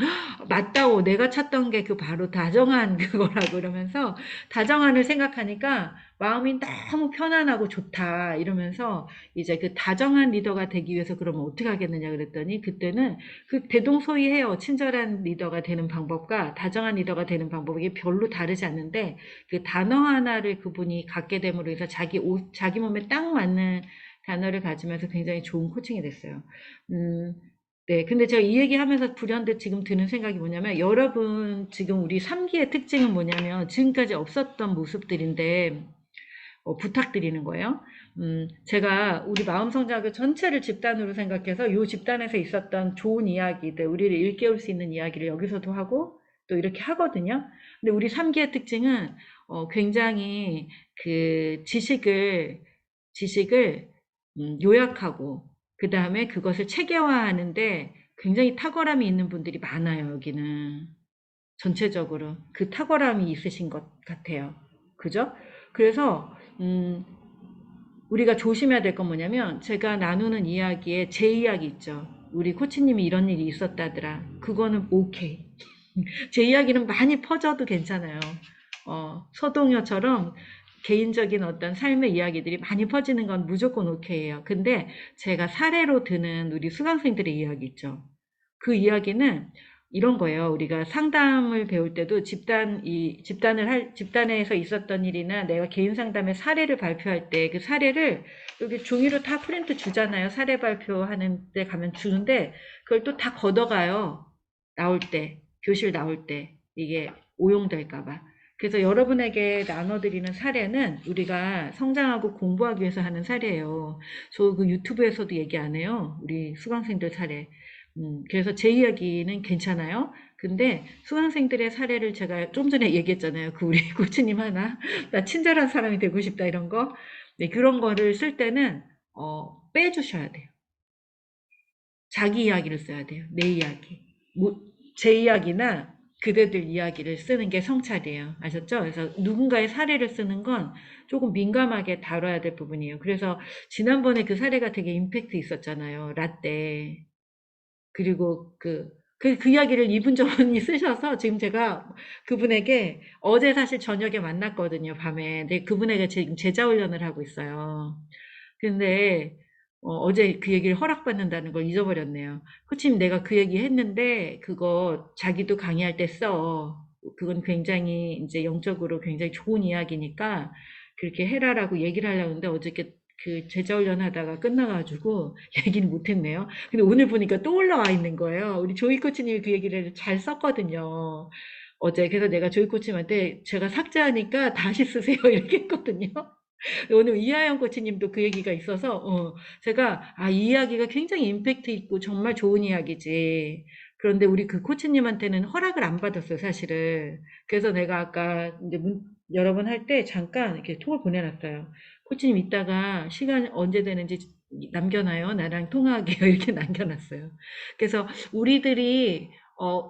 Speaker 1: 맞다고 내가 찾던 게 그 바로 다정한 그거라고 그러면서 다정한을 생각하니까 마음이 너무 편안하고 좋다 이러면서 이제 그 다정한 리더가 되기 위해서 그러면 어떻게 하겠느냐 그랬더니 그때는 그 대동소이해요. 친절한 리더가 되는 방법과 다정한 리더가 되는 방법이 별로 다르지 않는데 그 단어 하나를 그분이 갖게 됨으로 해서 자기 몸에 딱 맞는 단어를 가지면서 굉장히 좋은 코칭이 됐어요. 네. 근데 제가 이 얘기하면서 불현듯 지금 드는 생각이 뭐냐면 여러분 지금 우리 3기의 특징은 뭐냐면 지금까지 없었던 모습들인데 부탁드리는 거예요. 제가 우리 마음성장학교 전체를 집단으로 생각해서 이 집단에서 있었던 좋은 이야기들, 우리를 일깨울 수 있는 이야기를 여기서도 하고 또 이렇게 하거든요. 근데 우리 3기의 특징은 굉장히 그 지식을 요약하고 그 다음에 그것을 체계화하는데 굉장히 탁월함이 있는 분들이 많아요. 여기는 전체적으로 그 탁월함이 있으신 것 같아요. 그죠? 그래서 우리가 조심해야 될 건 뭐냐면 제가 나누는 이야기에 제 이야기 있죠. 우리 코치님이 이런 일이 있었다더라. 그거는 오케이. 제 이야기는 많이 퍼져도 괜찮아요. 서동여처럼 개인적인 어떤 삶의 이야기들이 많이 퍼지는 건 무조건 오케이예요. 근데 제가 사례로 드는 우리 수강생들의 이야기 있죠. 그 이야기는 이런 거예요. 우리가 상담을 배울 때도 집단에서 있었던 일이나 내가 개인 상담의 사례를 발표할 때 그 사례를 여기 종이로 다 프린트 주잖아요. 사례 발표하는 데 가면 주는데 그걸 또 다 걷어가요. 나올 때, 교실 나올 때 이게 오용될까 봐. 그래서 여러분에게 나눠드리는 사례는 우리가 성장하고 공부하기 위해서 하는 사례예요. 저 그 유튜브에서도 얘기 안 해요. 우리 수강생들 사례. 그래서 제 이야기는 괜찮아요. 근데 수강생들의 사례를 제가 좀 전에 얘기했잖아요. 그 우리 코치님 하나, 나 친절한 사람이 되고 싶다 이런 거. 네, 그런 거를 쓸 때는 빼주셔야 돼요. 자기 이야기를 써야 돼요. 내 이야기. 제 이야기나 그대들 이야기를 쓰는 게 성찰이에요. 아셨죠? 그래서 누군가의 사례를 쓰는 건 조금 민감하게 다뤄야 될 부분이에요. 그래서 지난번에 그 사례가 되게 임팩트 있었잖아요. 라떼. 그리고 그 이야기를 이분 저분이 쓰셔서 지금 제가 그분에게 어제 사실 저녁에 만났거든요, 밤에. 근데 그분에게 지금 제자 훈련을 하고 있어요. 근데 어제 그 얘기를 허락받는다는 걸 잊어버렸네요. 코치님, 내가 그 얘기 했는데 그거 자기도 강의할 때 써. 그건 굉장히 이제 영적으로 굉장히 좋은 이야기니까 그렇게 해라라고 얘기를 하려고 했는데 어저께 그 제자 훈련 하다가 끝나가지고 얘기를 못했네요. 근데 오늘 보니까 또 올라와 있는 거예요. 우리 조이 코치님이 그 얘기를 잘 썼거든요. 어제. 그래서 내가 조이 코치님한테 제가 삭제하니까 다시 쓰세요. 이렇게 했거든요. 오늘 이하영 코치님도 그 얘기가 있어서 제가 이 이야기가 굉장히 임팩트 있고 정말 좋은 이야기지. 그런데 우리 그 코치님한테는 허락을 안 받았어요, 사실은. 그래서 내가 아까 이제 여러 번 할 때 잠깐 이렇게 톡을 보내놨어요. 코치님 이따가 시간 언제 되는지 남겨놔요. 나랑 통화하게요. 이렇게 남겨놨어요. 그래서 우리들이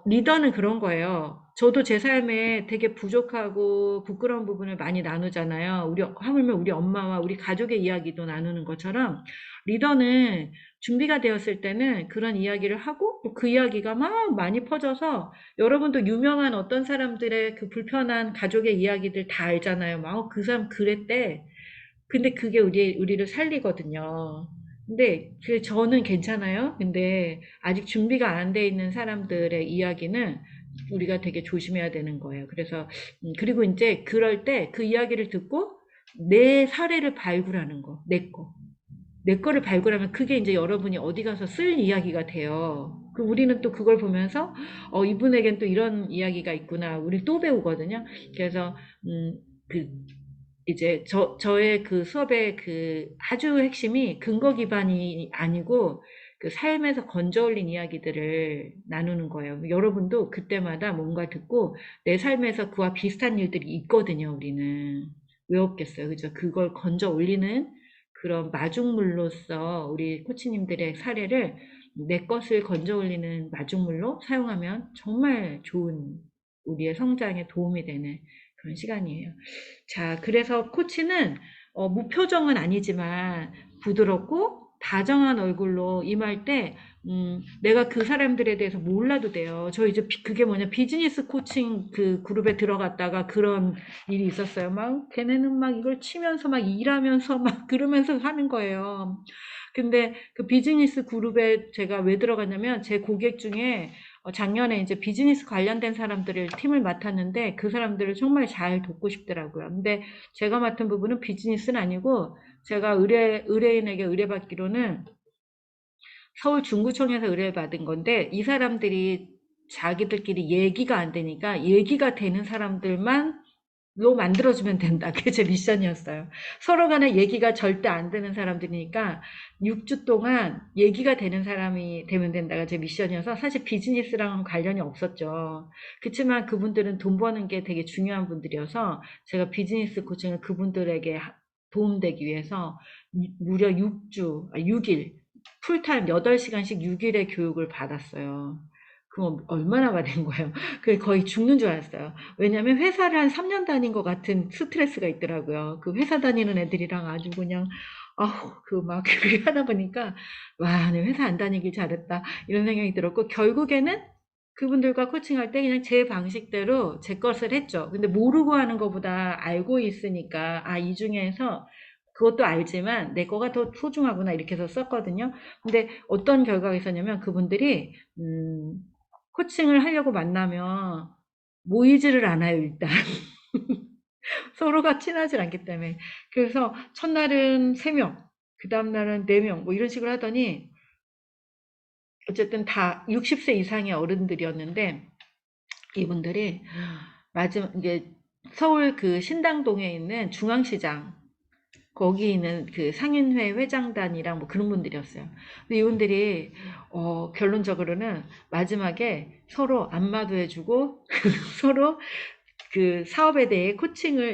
Speaker 1: 리더는 그런 거예요. 저도 제 삶에 되게 부족하고 부끄러운 부분을 많이 나누잖아요. 하물며 우리 엄마와 우리 가족의 이야기도 나누는 것처럼 리더는 준비가 되었을 때는 그런 이야기를 하고 그 이야기가 막 많이 퍼져서 여러분도 유명한 어떤 사람들의 그 불편한 가족의 이야기들 다 알잖아요. 막 그 사람 그랬대. 근데 그게 우리를 살리거든요. 근데 저는 괜찮아요. 근데 아직 준비가 안 돼 있는 사람들의 이야기는 우리가 되게 조심해야 되는 거예요. 그래서 그리고 이제 그럴 때 그 이야기를 듣고 내 사례를 발굴하는 거, 내 거를 발굴하면 그게 이제 여러분이 어디 가서 쓸 이야기가 돼요. 그 우리는 또 그걸 보면서 이분에겐 또 이런 이야기가 있구나. 우리 또 배우거든요. 그래서 그 이제 저의 그 수업의 그 아주 핵심이 근거 기반이 아니고 그 삶에서 건져 올린 이야기들을 나누는 거예요. 여러분도 그때마다 뭔가 듣고 내 삶에서 그와 비슷한 일들이 있거든요, 우리는. 왜 없겠어요? 그죠? 그걸 건져 올리는 그런 마중물로서 우리 코치님들의 사례를 내 것을 건져 올리는 마중물로 사용하면 정말 좋은 우리의 성장에 도움이 되는 그런 시간이에요. 자, 그래서 코치는 무표정은 아니지만 부드럽고 다정한 얼굴로 임할 때 내가 그 사람들에 대해서 몰라도 돼요. 저 이제 그게 뭐냐 비즈니스 코칭 그 그룹에 들어갔다가 그런 일이 있었어요. 막 걔네는 막 이걸 치면서 막 일하면서 막 그러면서 하는 거예요. 근데 그 비즈니스 그룹에 제가 왜 들어갔냐면 제 고객 중에 작년에 이제 비즈니스 관련된 사람들을 팀을 맡았는데 그 사람들을 정말 잘 돕고 싶더라고요. 근데 제가 맡은 부분은 비즈니스는 아니고 제가 의뢰인에게 의뢰받기로는 서울 중구청에서 의뢰받은 건데 이 사람들이 자기들끼리 얘기가 안 되니까 얘기가 되는 사람들만 로 만들어주면 된다. 그게 제 미션이었어요. 서로 간에 얘기가 절대 안 되는 사람들이니까 6주 동안 얘기가 되는 사람이 되면 된다가 제 미션이어서 사실 비즈니스랑 관련이 없었죠. 그렇지만 그분들은 돈 버는 게 되게 중요한 분들이어서 제가 비즈니스 코칭을 그분들에게 도움되기 위해서 무려 6일, 풀타임 8시간씩 6일의 교육을 받았어요. 그럼 얼마나 받은 거예요? 그 거의 죽는 줄 알았어요. 왜냐면 회사를 한 3년 다닌 것 같은 스트레스가 있더라고요. 그 회사 다니는 애들이랑 아주 그냥 그렇게 하다 보니까 와, 내 회사 안 다니길 잘했다 이런 생각이 들었고 결국에는 그분들과 코칭할 때 그냥 제 방식대로 제 것을 했죠. 근데 모르고 하는 것보다 알고 있으니까, 아, 이 중에서 그것도 알지만 내 거가 더 소중하구나 이렇게 해서 썼거든요. 근데 어떤 결과가 있었냐면 그분들이, 코칭을 하려고 만나면 모이지를 않아요, 일단. 서로가 친하지 않기 때문에. 그래서 첫날은 3명, 그 다음날은 4명, 뭐 이런 식으로 하더니 어쨌든 다 60세 이상의 어른들이었는데 이분들이 마지막 이제 서울 그 신당동에 있는 중앙시장 거기 있는 그 상인회 회장단이랑 뭐 그런 분들이었어요. 근데 이분들이 결론적으로는 마지막에 서로 안마도 해주고 서로 그 사업에 대해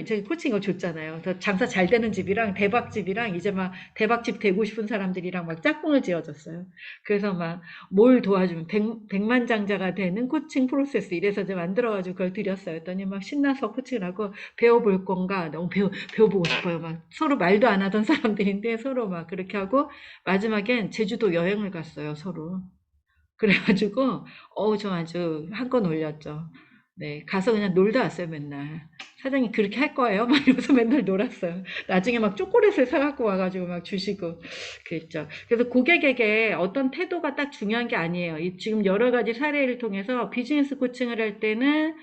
Speaker 1: 저희 코칭을 줬잖아요. 더 장사 잘 되는 집이랑 대박집이랑 이제 막 대박집 되고 싶은 사람들이랑 막 짝꿍을 지어줬어요. 그래서 막 뭘 도와주면 백만장자가 되는 코칭 프로세스 이래서 이제 만들어가지고 그걸 드렸어요. 했더니 막 신나서 코칭을 하고 배워볼 건가? 너무 배워보고 싶어요. 막 서로 말도 안 하던 사람들인데 서로 막 그렇게 하고 마지막엔 제주도 여행을 갔어요. 서로. 그래가지고 좀 아주 한건 올렸죠. 네, 가서 그냥 놀다 왔어요, 맨날. 사장님 그렇게 할 거예요? 막 이러면서 맨날 놀았어요. 나중에 막 초콜릿을 사갖고 와가지고 막 주시고 그랬죠. 그래서 고객에게 어떤 태도가 딱 중요한 게 아니에요. 지금 여러 가지 사례를 통해서 비즈니스 코칭을 할 때는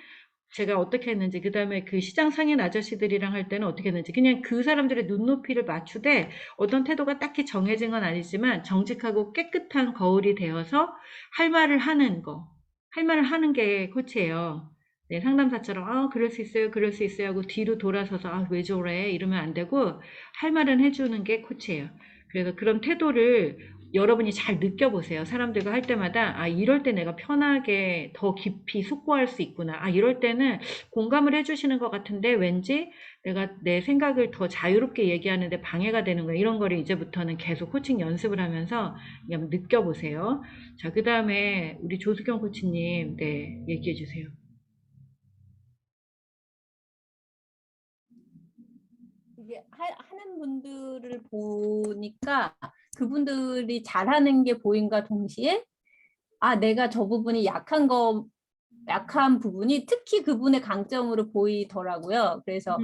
Speaker 1: 제가 어떻게 했는지, 그 다음에 그 시장 상인 아저씨들이랑 할 때는 어떻게 했는지, 그냥 그 사람들의 눈높이를 맞추되 어떤 태도가 딱히 정해진 건 아니지만 정직하고 깨끗한 거울이 되어서 할 말을 하는 거, 할 말을 하는 게 코치예요. 네, 상담사처럼, 그럴 수 있어요, 그럴 수 있어요 하고 뒤로 돌아서서, 왜 저래? 이러면 안 되고, 할 말은 해주는 게 코치예요. 그래서 그런 태도를 여러분이 잘 느껴보세요. 사람들과 할 때마다, 이럴 때 내가 편하게 더 깊이 숙고할 수 있구나. 이럴 때는 공감을 해주시는 것 같은데 왠지 내가 내 생각을 더 자유롭게 얘기하는데 방해가 되는 거야. 이런 거를 이제부터는 계속 코칭 연습을 하면서 그냥 느껴보세요. 자, 그 다음에 우리 조수경 코치님, 네, 얘기해 주세요.
Speaker 5: 이게 하는 분들을 보니까 그분들이 잘하는 게 보인과 동시에 내가 저 부분이 약한 부분이 특히 그분의 강점으로 보이더라고요. 그래서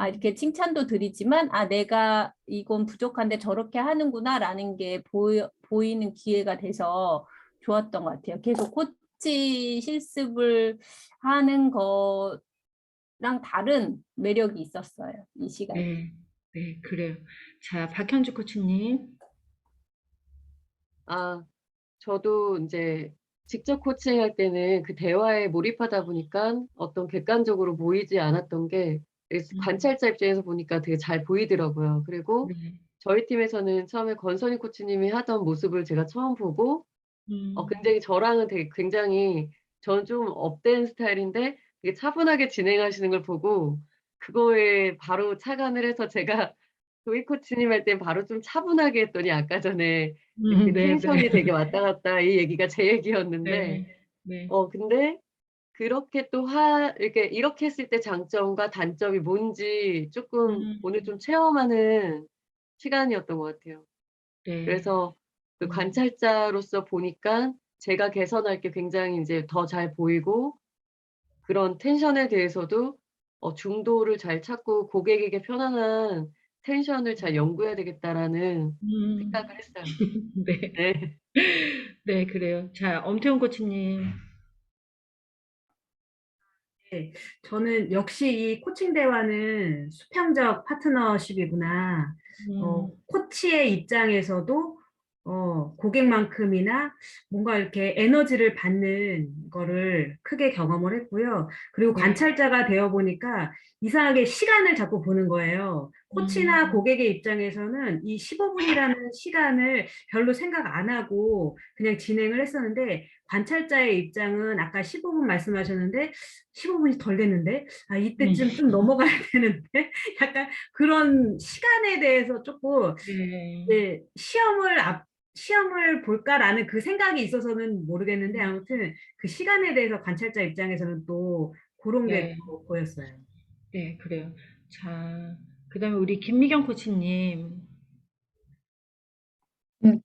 Speaker 5: 이렇게 칭찬도 드리지만 내가 이건 부족한데 저렇게 하는구나라는 게 보이는 기회가 돼서 좋았던 것 같아요. 계속 코치 실습을 하는 거랑 다른 매력이 있었어요. 이 시간에.
Speaker 1: 네, 네, 그래요. 자, 박현주 코치님.
Speaker 3: 저도 이제 직접 코칭할 때는 그 대화에 몰입하다 보니까 어떤 객관적으로 보이지 않았던 게 관찰자 입장에서 보니까 되게 잘 보이더라고요. 그리고
Speaker 1: 네.
Speaker 3: 저희 팀에서는 처음에 권선희 코치님이 하던 모습을 제가 처음 보고 굉장히 저랑은 되게 굉장히 저는 좀 업된 스타일인데 되게 차분하게 진행하시는 걸 보고 그거에 바로 착안을 해서 제가 조이 코치님 할 땐 바로 좀 차분하게 했더니 아까 전에 이렇게
Speaker 1: 네,
Speaker 3: 텐션이
Speaker 1: 네,
Speaker 3: 되게 왔다 갔다 이 얘기가 제 얘기였는데
Speaker 1: 네, 네.
Speaker 3: 근데 그렇게 또 이렇게 했을 때 장점과 단점이 뭔지 조금 오늘 좀 체험하는 시간이었던 것 같아요.
Speaker 1: 네.
Speaker 3: 그래서 그 관찰자로서 보니까 제가 개선할 게 굉장히 이제 더 잘 보이고 그런 텐션에 대해서도 중도를 잘 찾고 고객에게 편안한 텐션을 잘 연구해야 되겠다라는 생각을 했어요.
Speaker 1: 네.
Speaker 3: 네.
Speaker 1: 네, 그래요. 자, 엄태웅 코치님.
Speaker 6: 네, 저는 역시 이 코칭 대화는 수평적 파트너십이구나. 코치의 입장에서도 고객만큼이나 뭔가 이렇게 에너지를 받는 거를 크게 경험을 했고요. 그리고
Speaker 1: 네.
Speaker 6: 관찰자가 되어 보니까 이상하게 시간을 자꾸 보는 거예요. 코치나 고객의 입장에서는 이 15분이라는 시간을 별로 생각 안 하고 그냥 진행을 했었는데 관찰자의 입장은 아까 15분 말씀하셨는데 15분이 덜 됐는데 이때쯤 좀 넘어가야 되는데 약간 그런 시간에 대해서 조금
Speaker 1: 네.
Speaker 6: 시험을 볼까라는 그 생각이 있어서는 모르겠는데 아무튼 그 시간에 대해서 관찰자 입장에서는 또 그런 게
Speaker 1: 네.
Speaker 6: 또 보였어요.
Speaker 1: 네, 그래요. 자, 그다음에 우리 김미경 코치님.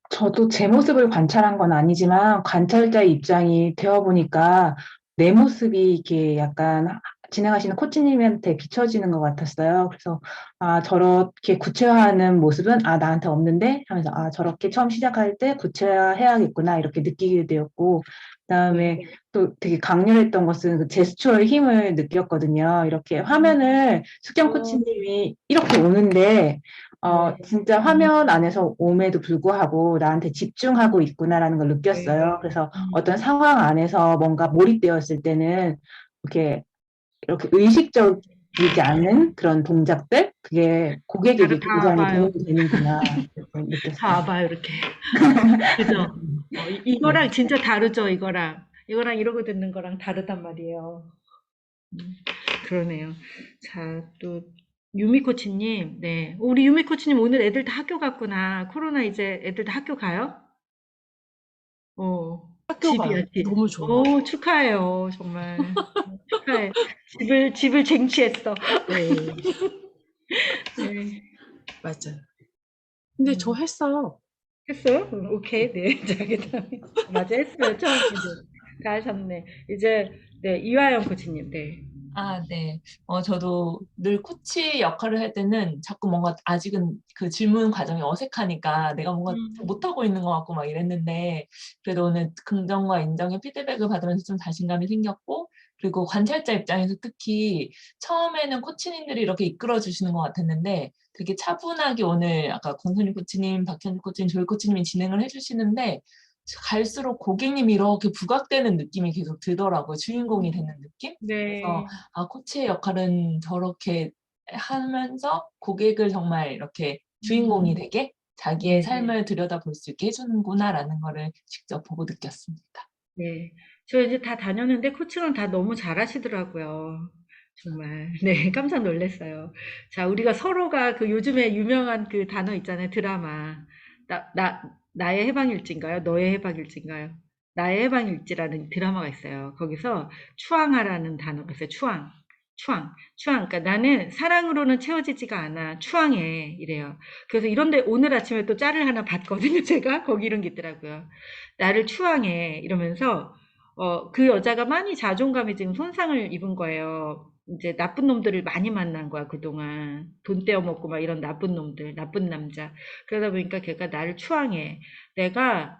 Speaker 7: 저도 제 모습을 관찰한 건 아니지만 관찰자의 입장이 되어 보니까 내 모습이 이렇게 약간 진행하시는 코치님한테 비춰지는 것 같았어요. 그래서 아, 저렇게 구체화하는 모습은 아, 나한테 없는데 하면서 아, 저렇게 처음 시작할 때 구체화해야겠구나 이렇게 느끼게 되었고 그다음에
Speaker 1: 네.
Speaker 7: 또 되게 강렬했던 것은 그 제스처의 힘을 느꼈거든요. 이렇게 화면을 숙경 코치님이 이렇게 오는데
Speaker 1: 네.
Speaker 7: 진짜 화면 안에서 옴에도 불구하고 나한테 집중하고 있구나라는 걸
Speaker 1: 네.
Speaker 7: 느꼈어요. 그래서 어떤 상황 안에서 뭔가 몰입되었을 때는 이렇게 의식적이지 않은 그런 동작들, 그게
Speaker 1: 다들
Speaker 7: 고객에게
Speaker 1: 다
Speaker 7: 굉장히
Speaker 1: 와봐요.
Speaker 7: 도움이 되는구나 이렇게
Speaker 1: 다
Speaker 7: 느꼈어요.
Speaker 1: 와봐요, 이렇게. 그죠? 이거랑 진짜 다르죠, 이거랑. 이거랑 이러고 듣는 거랑 다르단 말이에요. 그러네요. 자, 또, 유미 코치님, 네. 우리 유미 코치님 오늘 애들 다 학교 갔구나. 코로나 이제 애들 다 학교 가요?
Speaker 8: 학교
Speaker 1: 집이야,
Speaker 8: 가요.
Speaker 1: 집.
Speaker 8: 너무 좋아요.
Speaker 1: 축하해요, 정말. 축하해. 집을 쟁취했어.
Speaker 8: 네,
Speaker 1: 네.
Speaker 8: 맞아요. 근데 저
Speaker 1: 음.
Speaker 8: 했어요.
Speaker 1: 했어요? 오케이. 네. 자, 그다음에. 맞아, 했어요. 처음에. 다 하셨네. 이제, 네. 이화영 코치님, 네.
Speaker 9: 아, 네. 저도 늘 코치 역할을 할 때는 자꾸 뭔가 아직은 그 질문 과정이 어색하니까 내가 뭔가 못하고 있는 것 같고 막 이랬는데 그래도 오늘 긍정과 인정의 피드백을 받으면서 좀 자신감이 생겼고 그리고 관찰자 입장에서 특히 처음에는 코치님들이 이렇게 이끌어 주시는 것 같았는데 되게 차분하게 오늘 아까 권선희 코치님, 박현주 코치님, 조희 코치님이 진행을 해주시는데 갈수록 고객님이 이렇게 부각되는 느낌이 계속 들더라고요. 주인공이 되는 느낌? 그래서
Speaker 1: 네.
Speaker 9: 아, 코치의 역할은 저렇게 하면서 고객을 정말 이렇게 주인공이 되게 자기의
Speaker 1: 네.
Speaker 9: 삶을 들여다볼 수 있게 해주는구나라는 거를 직접 보고 느꼈습니다.
Speaker 1: 네. 저 이제 다 다녔는데 코칭을 다 너무 잘하시더라고요. 정말. 네. 깜짝 놀랐어요. 자, 우리가 서로가 그 요즘에 유명한 그 단어 있잖아요. 드라마. 나의 해방일지인가요? 너의 해방일지인가요? 나의 해방일지라는 드라마가 있어요. 거기서 추앙하라는 단어가 있어요. 추앙. 추앙. 추앙. 그러니까 나는 사랑으로는 채워지지가 않아. 추앙해. 이래요. 그래서 이런데 오늘 아침에 또 짤을 하나 봤거든요. 제가. 거기 이런 게 있더라고요. 나를 추앙해. 이러면서, 그 여자가 많이 자존감이 지금 손상을 입은 거예요. 이제 나쁜 놈들을 많이 만난 거야, 그동안. 돈 떼어먹고 막 이런 나쁜 놈들, 나쁜 남자. 그러다 보니까 걔가 나를 추앙해. 내가,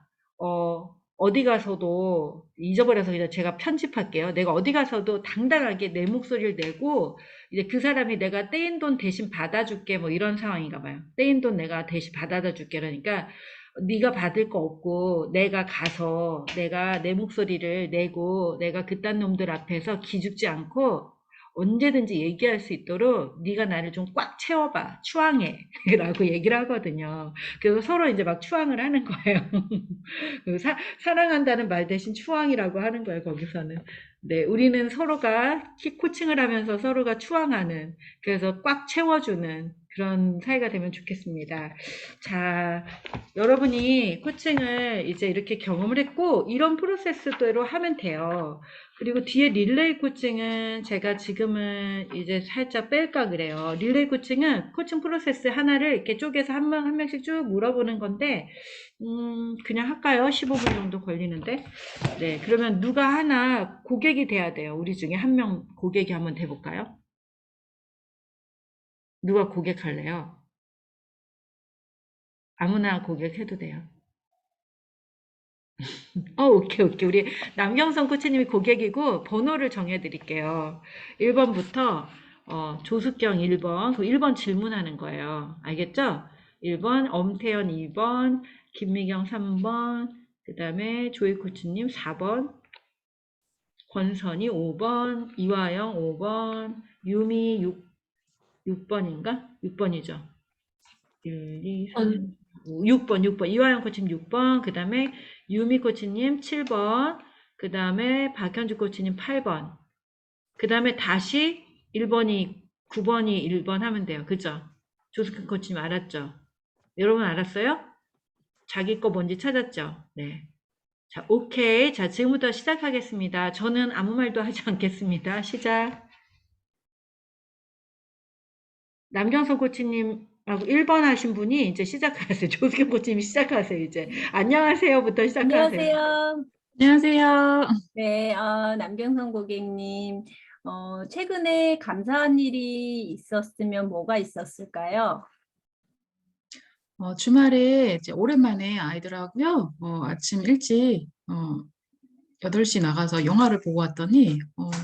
Speaker 1: 어디 가서도, 잊어버려서 그냥 제가 편집할게요. 내가 어디 가서도 당당하게 내 목소리를 내고, 이제 그 사람이 내가 떼인 돈 대신 받아줄게, 뭐 이런 상황인가 봐요. 떼인 돈 내가 대신 받아다 줄게. 그러니까, 네가 받을 거 없고 내가 가서 내가 내 목소리를 내고 내가 그딴 놈들 앞에서 기죽지 않고 언제든지 얘기할 수 있도록 네가 나를 좀 꽉 채워봐. 추앙해. 라고 얘기를 하거든요. 그래서 서로 이제 막 추앙을 하는 거예요. 사랑한다는 말 대신 추앙이라고 하는 거예요, 거기서는. 네, 우리는 서로가 코칭을 하면서 서로가 추앙하는, 그래서 꽉 채워주는 그런 사이가 되면 좋겠습니다. 자, 여러분이 코칭을 이제 이렇게 경험을 했고, 이런 프로세스대로 하면 돼요. 그리고 뒤에 릴레이 코칭은 제가 지금은 이제 살짝 뺄까 그래요. 릴레이 코칭은 코칭 프로세스 하나를 이렇게 쪼개서 한 명씩 쭉 물어보는 건데, 그냥 할까요? 15분 정도 걸리는데. 네, 그러면 누가 하나 고객이 돼야 돼요. 우리 중에 한 명 고객이 한번 돼볼까요? 누가 고객할래요? 아무나 고객해도 돼요. 오케이, 오케이. 우리 남경선 코치님이 고객이고 번호를 정해드릴게요. 1번부터 조숙경 1번, 그 1번 질문하는 거예요. 알겠죠? 1번, 엄태연 2번, 김미경 3번, 그 다음에 조이 코치님 4번, 권선이 5번, 이화영 5번, 유미 6번인가? 6번이죠. 1, 2, 3, 6번, 6번. 이화영 코치님 6번, 그 다음에 유미 코치님 7번, 그 다음에 박현주 코치님 8번, 그 다음에 다시 1번이, 9번이 1번 하면 돼요. 그죠? 조숙현 코치님 알았죠? 여러분 알았어요? 자기 거 뭔지 찾았죠? 네. 자, 오케이. 자, 지금부터 시작하겠습니다. 저는 아무 말도 하지 않겠습니다. 시작. 남경선 코치님, 1번 하신 분이 이제 시작하세요. 조수경 코치님이 시작하세요, 이제. 안녕하세요부터 시작하세요.
Speaker 5: 안녕하세요.
Speaker 8: 안녕하세요.
Speaker 5: 네, 남경선 고객님. 최근에 감사한 일이 있었으면 뭐가 있었을까요?
Speaker 8: 주말에 이제 오랜만에 아이들하고요. 아침 일찍 8시 나가서 영화를 보고 왔더니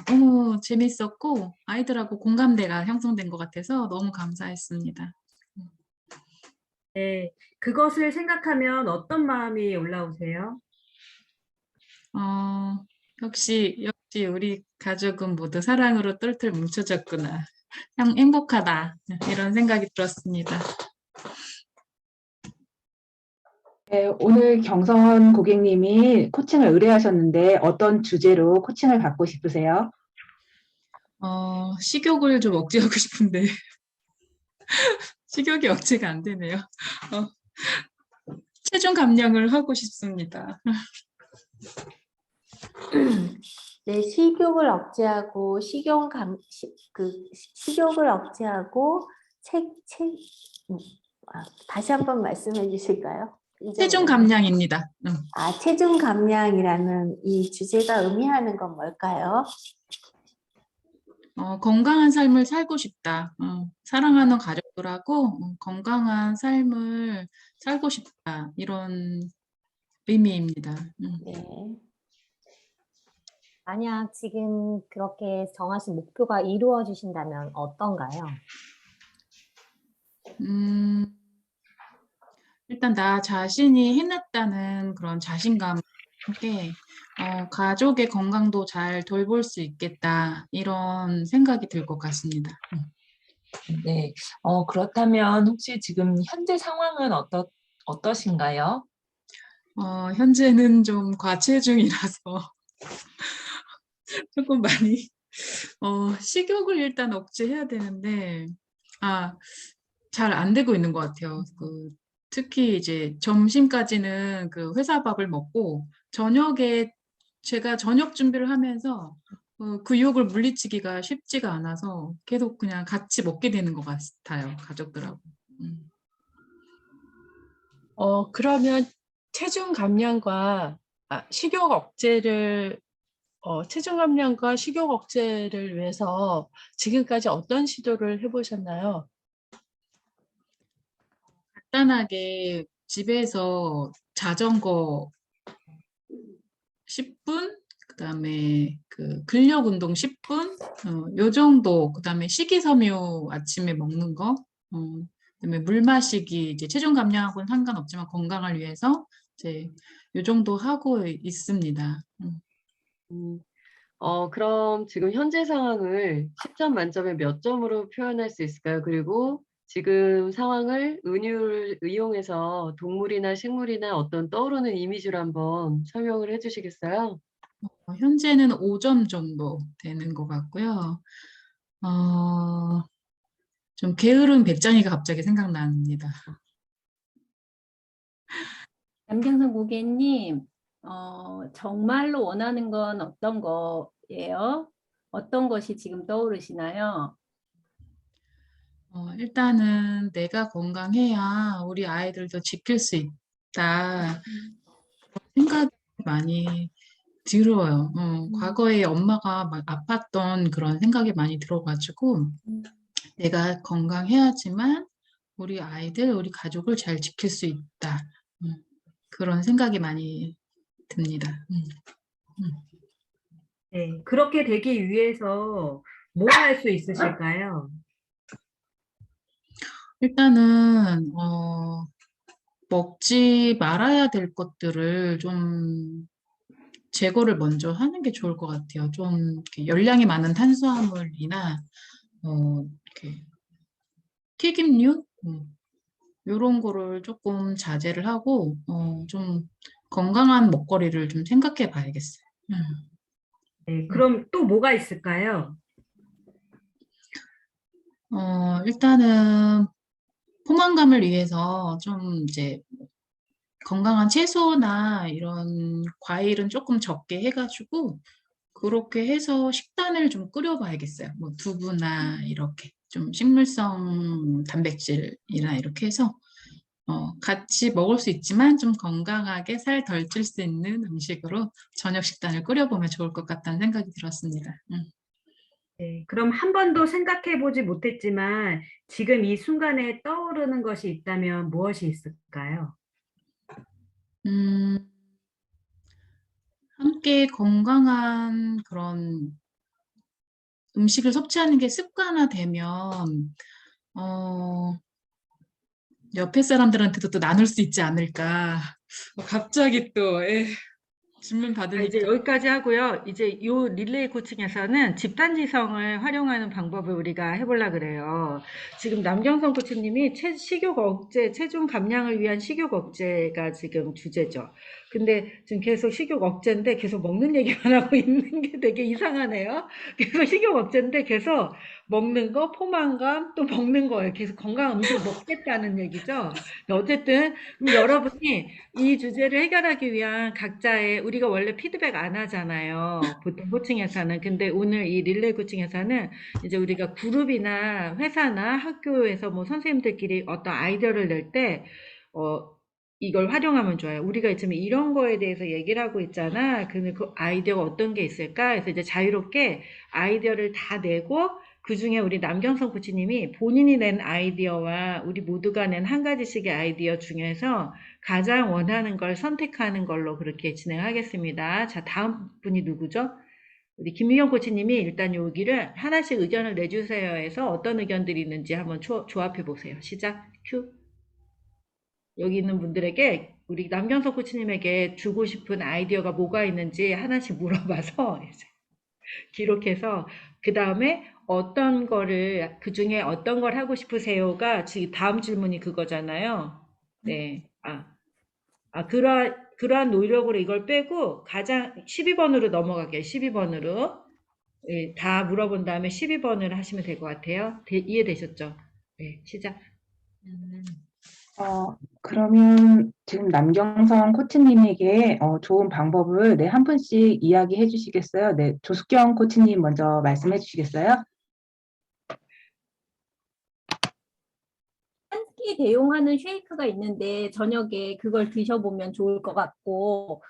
Speaker 8: 너무 재밌었고 아이들하고 공감대가 형성된 것 같아서 너무 감사했습니다.
Speaker 6: 네, 그것을 생각하면 어떤 마음이 올라오세요?
Speaker 8: 역시 우리 가족은 모두 사랑으로 똘똘 뭉쳐졌구나. 행복하다. 이런 생각이 들었습니다.
Speaker 7: 네, 오늘 경선 고객님이 코칭을 의뢰하셨는데 어떤 주제로 코칭을 받고 싶으세요?
Speaker 8: 식욕을 좀 억제하고 싶은데 식욕이 억제가 안 되네요. 체중 감량을 하고 싶습니다.
Speaker 10: 네, 식욕을 억제하고 식욕을 억제하고 음, 다시 한번 말씀해 주실까요?
Speaker 8: 체중 감량입니다.
Speaker 10: 체중 감량이라는 이 주제가 의미하는 건 뭘까요?
Speaker 8: 건강한 삶을 살고 싶다. 사랑하는 가족들하고 건강한 삶을 살고 싶다. 이런 의미입니다.
Speaker 10: 네.
Speaker 4: 만약 지금 그렇게 정하신 목표가 이루어지신다면 어떤가요?
Speaker 8: 일단 나 자신이 해냈다는 그런 자신감과 함께 가족의 건강도 잘 돌볼 수 있겠다. 이런 생각이 들 것 같습니다.
Speaker 9: 네. 그렇다면 혹시 지금 현재 상황은 어떠신가요?
Speaker 8: 현재는 좀 과체중이라서 조금 많이 식욕을 일단 억제해야 되는데 잘 안 되고 있는 것 같아요. 특히 이제 점심까지는 그 회사 밥을 먹고 저녁에 제가 저녁 준비를 하면서 그 유혹을 물리치기가 쉽지가 않아서 계속 그냥 같이 먹게 되는 것 같아요. 가족들하고.
Speaker 11: 그러면 체중 감량과 식욕 억제를 체중 감량과 식욕 억제를 위해서 지금까지 어떤 시도를 해보셨나요?
Speaker 8: 간단하게 집에서 자전거 10분, 그다음에 그 근력 운동 10분, 요 정도, 그다음에 식이섬유 아침에 먹는 거, 그다음에 물 마시기, 이제 체중 감량하고는 상관없지만 건강을 위해서 이제 요 정도 하고 있습니다.
Speaker 3: 그럼 지금 현재 상황을 10점 만점에 몇 점으로 표현할 수 있을까요? 그리고 지금 상황을 은유를 이용해서 동물이나 식물이나 어떤 떠오르는 이미지로 한번 설명을 해주시겠어요?
Speaker 8: 현재는 5점 정도 되는 것 같고요. 좀 게으른 배짱이가 갑자기 생각납니다.
Speaker 5: 남경선 고객님, 정말로 원하는 건 어떤 거예요? 어떤 것이 지금 떠오르시나요?
Speaker 8: 일단은 내가 건강해야 우리 아이들도 지킬 수 있다. 생각이 많이 들어요. 과거에 엄마가 막 아팠던 그런 생각이 많이 들어가지고 내가 건강해야지만 우리 아이들, 우리 가족을 잘 지킬 수 있다. 그런 생각이 많이 듭니다.
Speaker 6: 네, 그렇게 되기 위해서 뭘 할 수 있으실까요?
Speaker 8: 일단은 먹지 말아야 될 것들을 좀 제거를 먼저 하는 게 좋을 것 같아요. 좀 이렇게 열량이 많은 탄수화물이나 이렇게 튀김류 이런 거를 조금 자제를 하고 좀 건강한 먹거리를 좀 생각해 봐야겠어요.
Speaker 6: 네, 그럼 또 뭐가 있을까요?
Speaker 8: 일단은 포만감을 위해서 좀 이제 건강한 채소나 이런 과일은 조금 적게 해가지고 그렇게 해서 식단을 좀 꾸려봐야겠어요. 뭐 두부나 이렇게. 좀 식물성 단백질이나 이렇게 해서 같이 먹을 수 있지만 좀 건강하게 살 덜 찔 수 있는 음식으로 저녁 식단을 꾸려보면 좋을 것 같다는 생각이 들었습니다.
Speaker 6: 네, 그럼 한 번도 생각해 보지 못했지만 지금 이 순간에 떠오르는 것이 있다면 무엇이 있을까요?
Speaker 8: 음, 함께 건강한 그런 음식을 섭취하는 게 습관화되면 옆에 사람들한테도 또 나눌 수 있지 않을까. 갑자기 또 질문
Speaker 1: 이제
Speaker 8: 받으니까.
Speaker 1: 여기까지 하고요. 이제 요 릴레이 코칭에서는 집단지성을 활용하는 방법을 우리가 해보려 그래요. 지금 남경선 코치님이 식욕 억제, 체중 감량을 위한 식욕 억제가 지금 주제죠. 근데 지금 계속 식욕 억제인데 계속 먹는 얘기만 하고 있는 게 되게 이상하네요. 계속 식욕 억제인데 계속 먹는 거, 포만감, 또 먹는 거예요. 계속 건강한 음식 먹겠다는 얘기죠. 어쨌든 그럼 여러분이 이 주제를 해결하기 위한 각자의 우리가 원래 피드백 안 하잖아요. 보통 코칭에서는. 근데 오늘 이 릴레이 코칭에서는 이제 우리가 그룹이나 회사나 학교에서 뭐 선생님들끼리 어떤 아이디어를 낼 때, 이걸 활용하면 좋아요. 우리가 지금 이런 거에 대해서 얘기를 하고 있잖아. 그러면 그 아이디어가 어떤 게 있을까? 그래서 이제 자유롭게 아이디어를 다 내고 그 중에 우리 남경선 코치님이 본인이 낸 아이디어와 우리 모두가 낸 한 가지씩의 아이디어 중에서 가장 원하는 걸 선택하는 걸로 그렇게 진행하겠습니다. 자, 다음 분이 누구죠? 우리 김미경 코치님이 일단 여기를 하나씩 의견을 내주세요 해서 어떤 의견들이 있는지 한번 조합해 보세요. 시작, 큐. 여기 있는 분들에게 우리 남경석 코치님에게 주고 싶은 아이디어가 뭐가 있는지 하나씩 물어봐서 이제 기록해서 그 다음에 어떤 거를 그 중에 어떤 걸 하고 싶으세요가 지금 다음 질문이 그거잖아요. 네. 그러한 노력으로 이걸 빼고 가장 12번으로 넘어갈게요. 12번으로. 예, 다 물어본 다음에 12번을 하시면 될 것 같아요. 이해되셨죠? 네, 시작.
Speaker 7: 그러면 지금 남경선 코치님에게 좋은 방법을 한 분씩 이야기해 주시겠어요? 네, 조숙경 코치님 먼저 말씀해 주시겠어요?
Speaker 5: 한 끼 대용하는 쉐이크가 있는데 저녁에 그걸 드셔보면 좋을 것 같고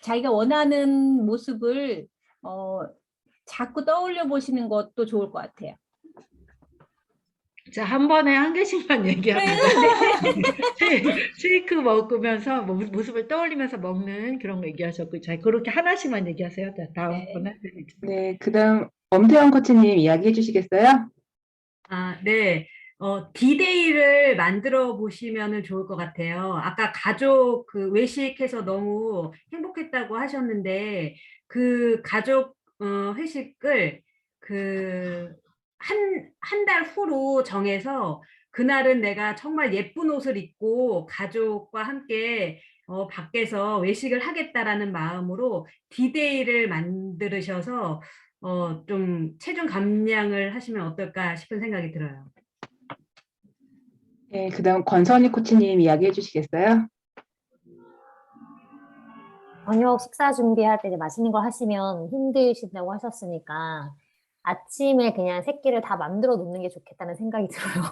Speaker 5: 자기가 원하는 모습을 자꾸 떠올려 보시는 것도 좋을 것 같아요.
Speaker 1: 자, 한 번에 한 개씩만 얘기하면 쉐이크 먹으면서 모습을 떠올리면서 먹는 그런 거 얘기하셨고, 자, 그렇게 하나씩만 얘기하세요. 자, 다음 번에.
Speaker 7: 네, 그다음 엄태원 코치님 이야기해 주시겠어요?
Speaker 6: 네. 디데이를 만들어 보시면 좋을 것 같아요. 아까 가족 외식해서 너무 행복했다고 하셨는데, 그 가족 회식을 한 달 후로 정해서 그날은 내가 정말 예쁜 옷을 입고 가족과 함께 밖에서 외식을 하겠다라는 마음으로 디데이를 만들으셔서 좀 체중 감량을 하시면 어떨까 싶은 생각이 들어요.
Speaker 7: 네, 그다음 권선희 코치님 이야기해 주시겠어요?
Speaker 4: 저녁 식사 준비할 때 이제 맛있는 걸 하시면 힘드신다고 하셨으니까 아침에 그냥 세 끼를 다 만들어 놓는 게 좋겠다는 생각이 들어요.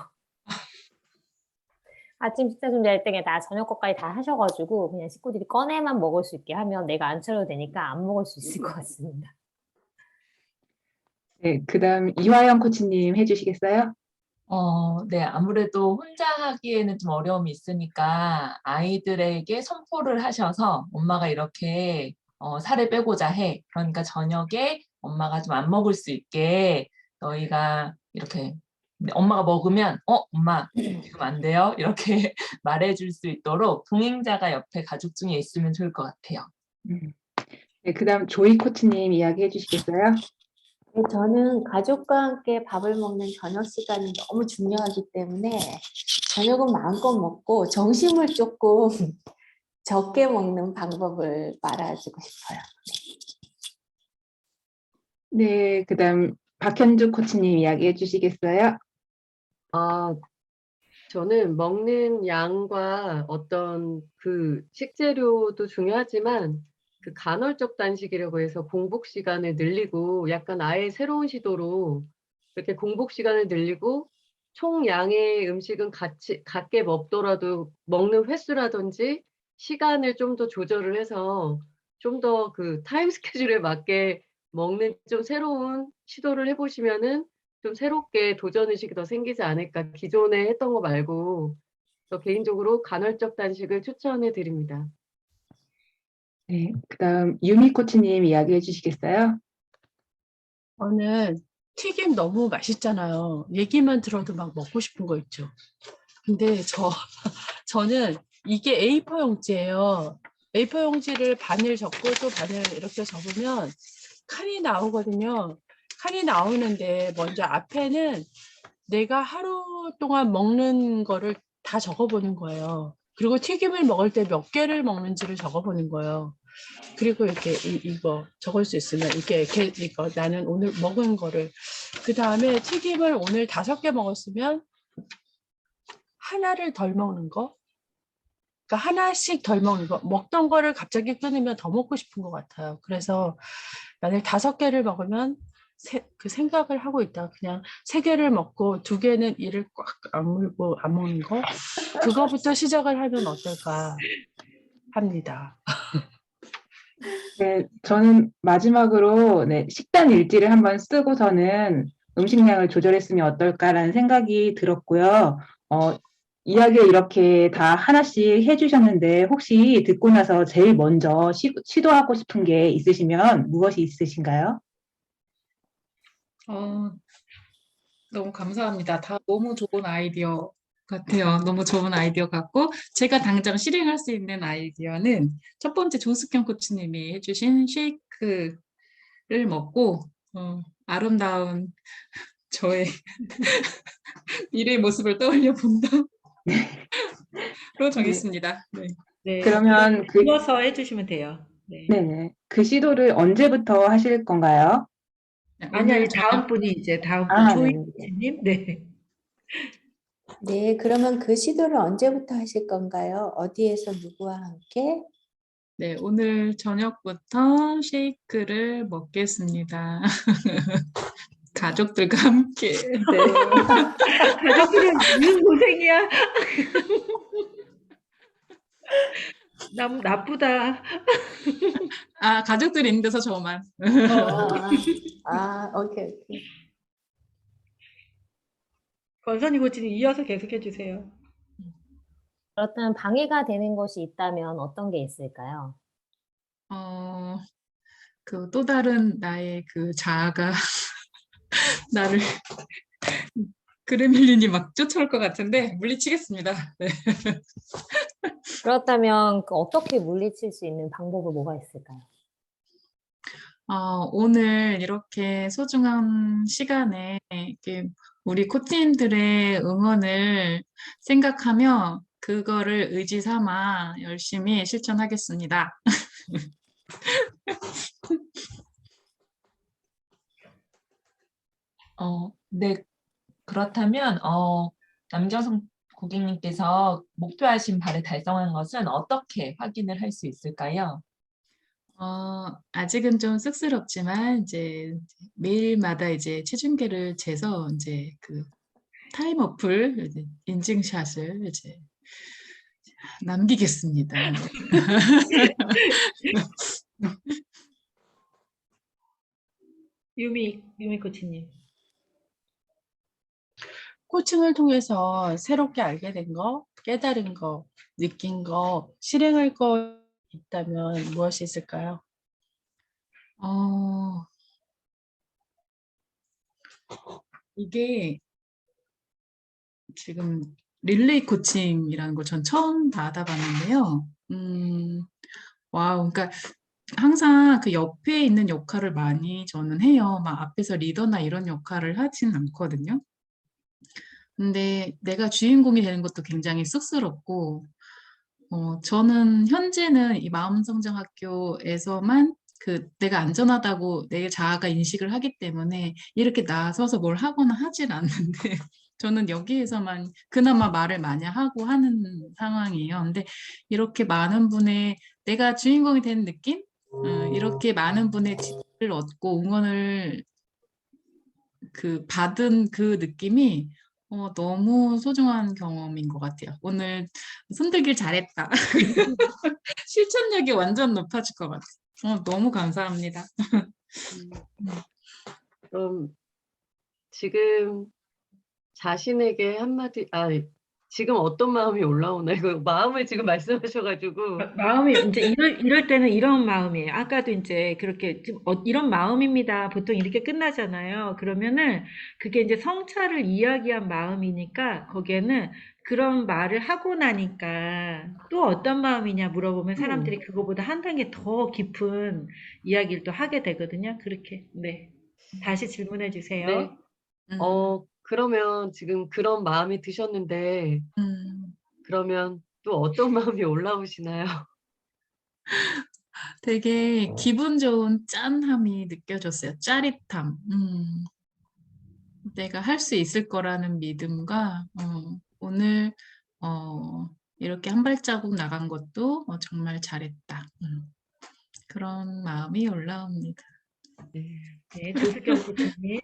Speaker 4: 아침 식사 준비할 때 그냥 다 저녁 것까지 다 하셔가지고 그냥 식구들이 꺼내만 먹을 수 있게 하면 내가 안 차려도 되니까 안 먹을 수 있을 것 같습니다.
Speaker 7: 네, 그다음 이화영 코치님 해주시겠어요?
Speaker 9: 네, 아무래도 혼자 하기에는 좀 어려움이 있으니까 아이들에게 선포를 하셔서 엄마가 이렇게 살을 빼고자 해. 그러니까 저녁에 엄마가 좀 안 먹을 수 있게 너희가 이렇게 엄마가 먹으면 엄마 지금 안 돼요. 이렇게 말해줄 수 있도록 동행자가 옆에 가족 중에 있으면 좋을 것 같아요.
Speaker 7: 네, 그다음 조이 코치님 이야기해 주시겠어요?
Speaker 10: 네, 저는 가족과 함께 밥을 먹는 저녁 시간이 너무 중요하기 때문에 저녁은 마음껏 먹고 점심을 조금 적게 먹는 방법을 말해주고 싶어요.
Speaker 7: 네, 그다음 박현주 코치님 이야기해 주시겠어요?
Speaker 3: 저는 먹는 양과 어떤 식재료도 중요하지만 간헐적 단식이라고 해서 공복 시간을 늘리고 약간 아예 새로운 시도로 이렇게 공복 시간을 늘리고 총 양의 음식은 같게 먹더라도 먹는 횟수라든지 시간을 좀 더 조절을 해서 좀 더 그 타임 스케줄에 맞게 먹는 좀 새로운 시도를 해보시면은 좀 새롭게 도전 의식이 더 생기지 않을까. 기존에 했던 거 말고 저 개인적으로 간헐적 단식을 추천해 드립니다.
Speaker 7: 네, 그다음 유미 코치님 이야기해 주시겠어요?
Speaker 11: 저는 튀김 너무 맛있잖아요. 얘기만 들어도 막 먹고 싶은 거 있죠. 근데 저는 이게 A4 용지예요. A4 용지를 반을 접고 또 반을 이렇게 접으면 칸이 나오거든요. 칸이 나오는데 먼저 앞에는 내가 하루 동안 먹는 거를 다 적어보는 거예요. 그리고 튀김을 먹을 때 몇 개를 먹는지를 적어보는 거예요. 그리고 이렇게 이거 적을 수 있으면 이거 나는 오늘 먹은 거를 그 다음에 튀김을 오늘 5개 먹었으면 하나를 덜 먹는 거, 그러니까 하나씩 덜 먹는 거. 먹던 거를 갑자기 끊으면 더 먹고 싶은 것 같아요. 그래서 만약 5개를 먹으면 그 생각을 하고 있다가 그냥 3개를 먹고 2개는 이를 꽉 아물고 안 먹는 거, 그거부터 시작을 하면 어떨까 합니다.
Speaker 7: 네, 저는 마지막으로 네, 식단 일지를 한번 쓰고서는 음식량을 조절했으면 어떨까라는 생각이 들었고요. 이야기를 이렇게 다 하나씩 해주셨는데 혹시 듣고 나서 제일 먼저 시도하고 싶은 게 있으시면 무엇이 있으신가요?
Speaker 8: 너무 감사합니다. 다 너무 좋은 아이디어 같아요. 너무 좋은 아이디어 같고 제가 당장 실행할 수 있는 아이디어는 첫 번째 조숙현 코치님이 해주신 쉐이크를 먹고 아름다운 저의 미래의 모습을 떠올려 본다로 정했습니다. 네.
Speaker 1: 네,
Speaker 7: 그러면
Speaker 1: 이어서 해주시면 돼요. 네.
Speaker 7: 네네. 그 시도를 언제부터 하실 건가요?
Speaker 1: 아니,
Speaker 8: 오늘
Speaker 1: 다음 분이 이제 다음 분
Speaker 7: 아,
Speaker 1: 조이
Speaker 7: 네.
Speaker 1: 코치님. 네.
Speaker 10: 네, 그러면 그 시도를 언제부터 하실 건가요? 어디에서 누구와 함께?
Speaker 8: 네, 오늘 저녁부터 쉐이크를 먹겠습니다. 가족들과 함께.
Speaker 1: 네. 가족들은 무슨 고생이야. 나쁘다.
Speaker 8: 가족들이 있는 데서 저만.
Speaker 10: 오케이.
Speaker 1: 권선희 코치님 이어서 계속 해주세요.
Speaker 4: 그렇다면 방해가 되는 것이 있다면 어떤 게 있을까요?
Speaker 8: 그 또 다른 나의 그 자아가 나를 그레밀린이 막 쫓아올 것 같은데 물리치겠습니다. 네.
Speaker 4: 그렇다면 어떻게 물리칠 수 있는 방법은 뭐가 있을까요?
Speaker 8: 오늘 이렇게 소중한 시간에 이렇게 우리 코치님들의 응원을 생각하며 그거를 의지 삼아 열심히 실천하겠습니다.
Speaker 9: 네, 그렇다면 남경성 고객님께서 목표하신 바를 달성한 것은 어떻게 확인을 할 수 있을까요?
Speaker 8: 아직은 좀 쑥스럽지만 이제 매일마다 이제 체중계를 재서 이제 그 타임 어플 이제 인증샷을 이제 남기겠습니다.
Speaker 1: 유미 코치님.
Speaker 11: 코칭을 통해서 새롭게 알게 된 거, 깨달은 거, 느낀 거, 실행할 거 있다면 무엇이 있을까요?
Speaker 8: 이게 지금 릴레이 코칭이라는 걸 전 처음 받아봤는데요. 와우, 그러니까 항상 그 옆에 있는 역할을 많이 저는 해요. 막 앞에서 리더나 이런 역할을 하진 않거든요. 근데 내가 주인공이 되는 것도 굉장히 쑥스럽고, 저는 현재는 이 마음성장학교에서만 그 내가 안전하다고 내 자아가 인식을 하기 때문에 이렇게 나서서 뭘 하거나 하질 않는데 저는 여기에서만 그나마 말을 많이 하고 하는 상황이에요. 근데 이렇게 많은 분의 내가 주인공이 되는 느낌? 이렇게 많은 분의 지지를 얻고 응원을 그 받은 그 느낌이 너무 소중한 경험인 것 같아요. 오늘 손들길 잘했다. 실천력이 완전 높아질 것 같아요. 너무 감사합니다.
Speaker 3: 그럼 지금 자신에게 한마디, 지금 어떤 마음이 올라오나? 이거 마음을 지금 말씀하셔가지고.
Speaker 1: 마음이 이제 이럴 때는 이런 마음이에요. 아까도 이제 그렇게 좀 이런 마음입니다. 보통 이렇게 끝나잖아요. 그러면은 그게 이제 성찰을 이야기한 마음이니까 거기에는 그런 말을 하고 나니까 또 어떤 마음이냐 물어보면 사람들이 그거보다 한 단계 더 깊은 이야기를 또 하게 되거든요. 그렇게. 네. 다시 질문해
Speaker 3: 네.
Speaker 1: 주세요.
Speaker 3: 그러면 지금 그런 마음이 드셨는데, 그러면 또 어떤 마음이 올라오시나요?
Speaker 8: 되게 기분 좋은 짠함이 느껴졌어요. 짜릿함. 내가 할 수 있을 거라는 믿음과 오늘 이렇게 한 발자국 나간 것도 정말 잘했다. 그런 마음이 올라옵니다.
Speaker 1: 네, 조숙경 코치님.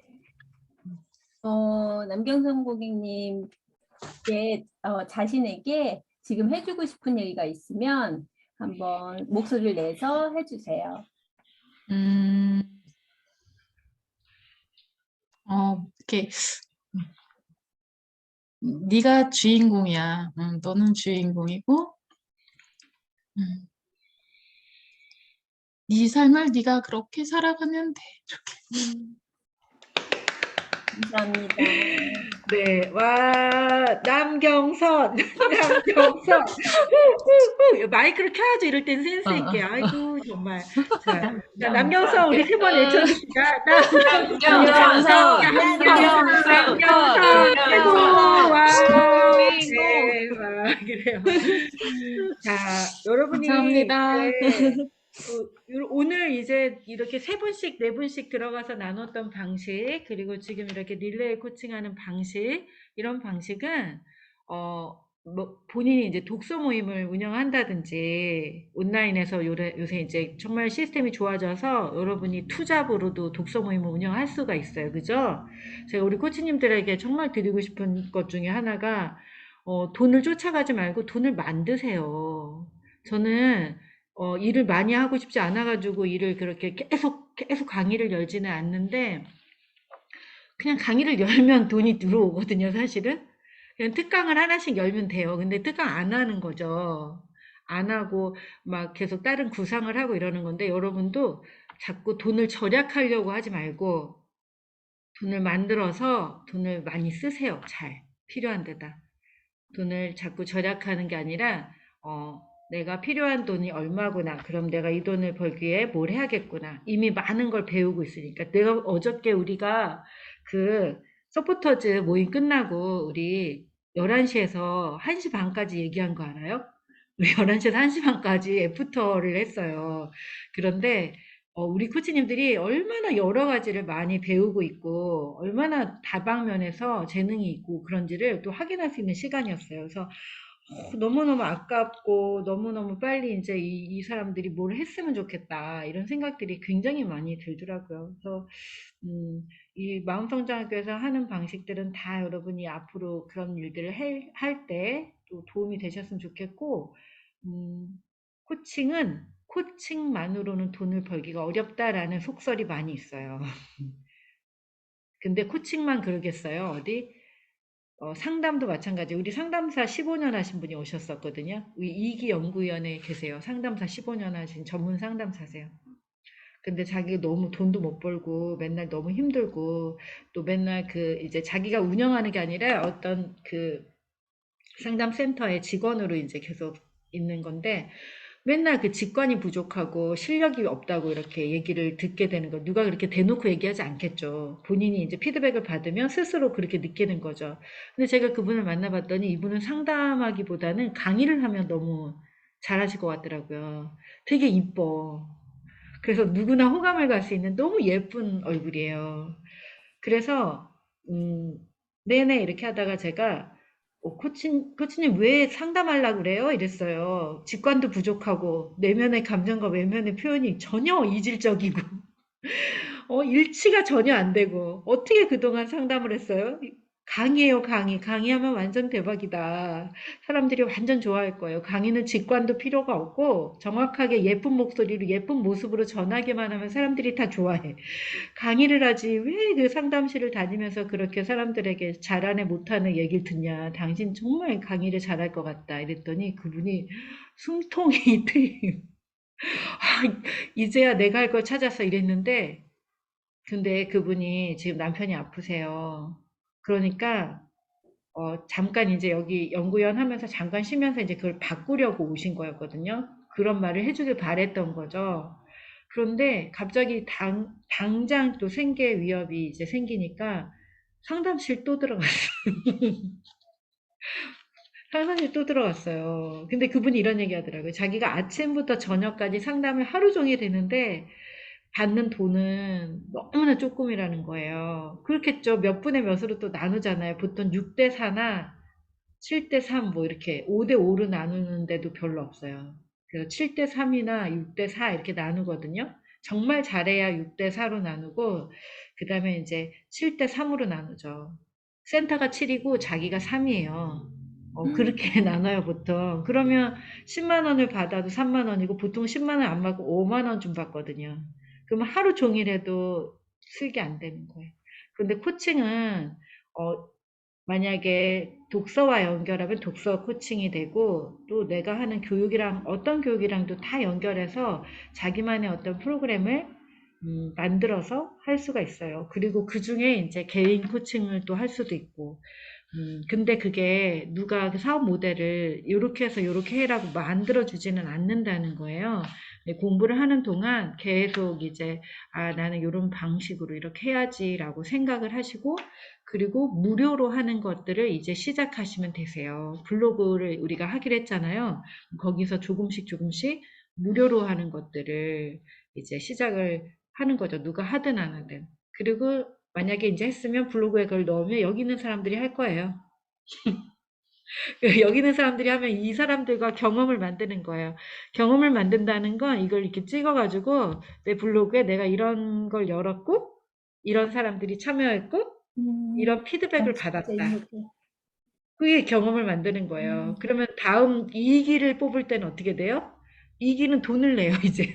Speaker 5: 남경선 고객님께 자신에게 지금 해주고 싶은 얘기가 있으면 한번 목소리를 내서 해주세요.
Speaker 8: 이렇게 네가 주인공이야. 너는 주인공이고 네 삶을 네가 그렇게 살아가면 돼.
Speaker 5: 감사합니다.
Speaker 1: 네, 와, 남경선. 후. 마이크를 켜야죠. 이럴 땐 센스 있게. 아이고, 정말. 자, 남경선, 우리 세 번 외쳐줍시다. 남경선. 최고. 와, 네, 와, 그래요. 자, 여러분이.
Speaker 8: 감사합니다.
Speaker 1: 오늘 이제 이렇게 3분씩, 4분씩 들어가서 나눴던 방식, 그리고 지금 이렇게 릴레이 코칭하는 방식, 이런 방식은, 본인이 이제 독서 모임을 운영한다든지, 온라인에서 요새 이제 정말 시스템이 좋아져서 여러분이 투잡으로도 독서 모임을 운영할 수가 있어요. 그죠? 제가 우리 코치님들에게 정말 드리고 싶은 것 중에 하나가, 돈을 쫓아가지 말고 돈을 만드세요. 저는, 일을 많이 하고 싶지 않아가지고 일을 그렇게 계속 강의를 열지는 않는데, 그냥 강의를 열면 돈이 들어오거든요, 사실은. 그냥 특강을 하나씩 열면 돼요. 근데 특강 안 하는 거죠. 안 하고 막 계속 다른 구상을 하고 이러는 건데, 여러분도 자꾸 돈을 절약하려고 하지 말고 돈을 만들어서 돈을 많이 쓰세요. 잘. 필요한 데다. 돈을 자꾸 절약하는 게 아니라 내가 필요한 돈이 얼마구나. 그럼 내가 이 돈을 벌기 위해 뭘 해야겠구나. 이미 많은 걸 배우고 있으니까. 내가 어저께 우리가 그 서포터즈 모임 끝나고 우리 11시에서 1시 반까지 얘기한 거 알아요? 우리 11시에서 1시 반까지 애프터를 했어요. 그런데 우리 코치님들이 얼마나 여러 가지를 많이 배우고 있고 얼마나 다방면에서 재능이 있고 그런지를 또 확인할 수 있는 시간이었어요. 그래서 너무너무 아깝고 너무너무 빨리 이제 이 사람들이 뭘 했으면 좋겠다 이런 생각들이 굉장히 많이 들더라고요. 그래서 이 마음성장학교에서 하는 방식들은 다 여러분이 앞으로 그런 일들을 할 때 또 도움이 되셨으면 좋겠고, 코칭만으로는 돈을 벌기가 어렵다라는 속설이 많이 있어요. 근데 코칭만 그러겠어요? 어디? 상담도 마찬가지. 우리 상담사 15년 하신 분이 오셨었거든요. 우리 이기 연구위원회에 계세요. 상담사 15년 하신 전문 상담사세요. 근데 자기 너무 돈도 못 벌고 맨날 너무 힘들고 또 맨날 이제 자기가 운영하는 게 아니라 어떤 상담센터의 직원으로 이제 계속 있는 건데 맨날 직관이 부족하고 실력이 없다고 이렇게 얘기를 듣게 되는 거. 누가 그렇게 대놓고 얘기하지 않겠죠. 본인이 이제 피드백을 받으면 스스로 그렇게 느끼는 거죠. 근데 제가 그분을 만나봤더니 이분은 상담하기보다는 강의를 하면 너무 잘하실 것 같더라고요. 되게 이뻐. 그래서 누구나 호감을 갈 수 있는 너무 예쁜 얼굴이에요. 그래서 내내 이렇게 하다가 제가 코치님 왜 상담하려고 그래요? 이랬어요. 직관도 부족하고 내면의 감정과 외면의 표현이 전혀 이질적이고 일치가 전혀 안 되고 어떻게 그동안 상담을 했어요? 강의예요, 강의. 강의하면 완전 대박이다. 사람들이 완전 좋아할 거예요. 강의는 직관도 필요가 없고 정확하게 예쁜 목소리로 예쁜 모습으로 전하기만 하면 사람들이 다 좋아해. 강의를 하지 왜 그 상담실을 다니면서 그렇게 사람들에게 잘하네 못하네 얘기를 듣냐. 당신 정말 강의를 잘할 것 같다. 이랬더니 그분이 숨통이 트임. 이제야 내가 할 걸 찾았어 이랬는데 근데 그분이 지금 남편이 아프세요. 그러니까 잠깐 이제 여기 연구원 하면서 잠깐 쉬면서 이제 그걸 바꾸려고 오신 거였거든요. 그런 말을 해주길 바랬던 거죠. 그런데 갑자기 당장 또 생계 위협이 이제 생기니까 상담실 또 들어갔어요. 상담실 또 들어갔어요. 근데 그분이 이런 얘기 하더라고요. 자기가 아침부터 저녁까지 상담을 하루 종일 했는데 받는 돈은 너무나 조금이라는 거예요. 그렇겠죠. 몇 분의 몇으로 또 나누잖아요. 보통 6대 4나 7대 3 뭐 이렇게 5대 5로 나누는데도 별로 없어요. 그래서 7대 3이나 6대 4 이렇게 나누거든요. 정말 잘해야 6대 4로 나누고 그다음에 이제 7대 3으로 나누죠. 센터가 7이고 자기가 3이에요. 그렇게 나눠요, 보통. 그러면 10만 원을 받아도 3만 원이고 보통 10만 원 안 받고 5만 원 좀 받거든요. 그러면 하루 종일 해도 쓸게 안 되는 거예요. 그런데 코칭은 어, 만약에 독서와 연결하면 독서 코칭이 되고 또 내가 하는 교육이랑 어떤 교육이랑도 다 연결해서 자기만의 어떤 프로그램을 만들어서 할 수가 있어요. 그리고 그 중에 이제 개인 코칭을 또 할 수도 있고. 근데 그게 누가 그 사업 모델을 요렇게 해서 요렇게 해라고 만들어주지는 않는다는 거예요. 공부를 하는 동안 계속 이제, 나는 요런 방식으로 이렇게 해야지라고 생각을 하시고, 그리고 무료로 하는 것들을 이제 시작하시면 되세요. 블로그를 우리가 하기로 했잖아요. 거기서 조금씩 조금씩 무료로 하는 것들을 이제 시작을 하는 거죠. 누가 하든 안 하든. 그리고 만약에 이제 했으면 블로그에 그걸 넣으면 여기 있는 사람들이 할 거예요. 여기 있는 사람들이 하면 이 사람들과 경험을 만드는 거예요. 경험을 만든다는 건 이걸 이렇게 찍어가지고 내 블로그에 내가 이런 걸 열었고, 이런 사람들이 참여했고, 이런 피드백을
Speaker 5: 진짜
Speaker 1: 받았다.
Speaker 5: 재밌게.
Speaker 1: 그게 경험을 만드는 거예요. 그러면 다음 2기를 뽑을 때는 어떻게 돼요? 2기는 돈을 내요, 이제.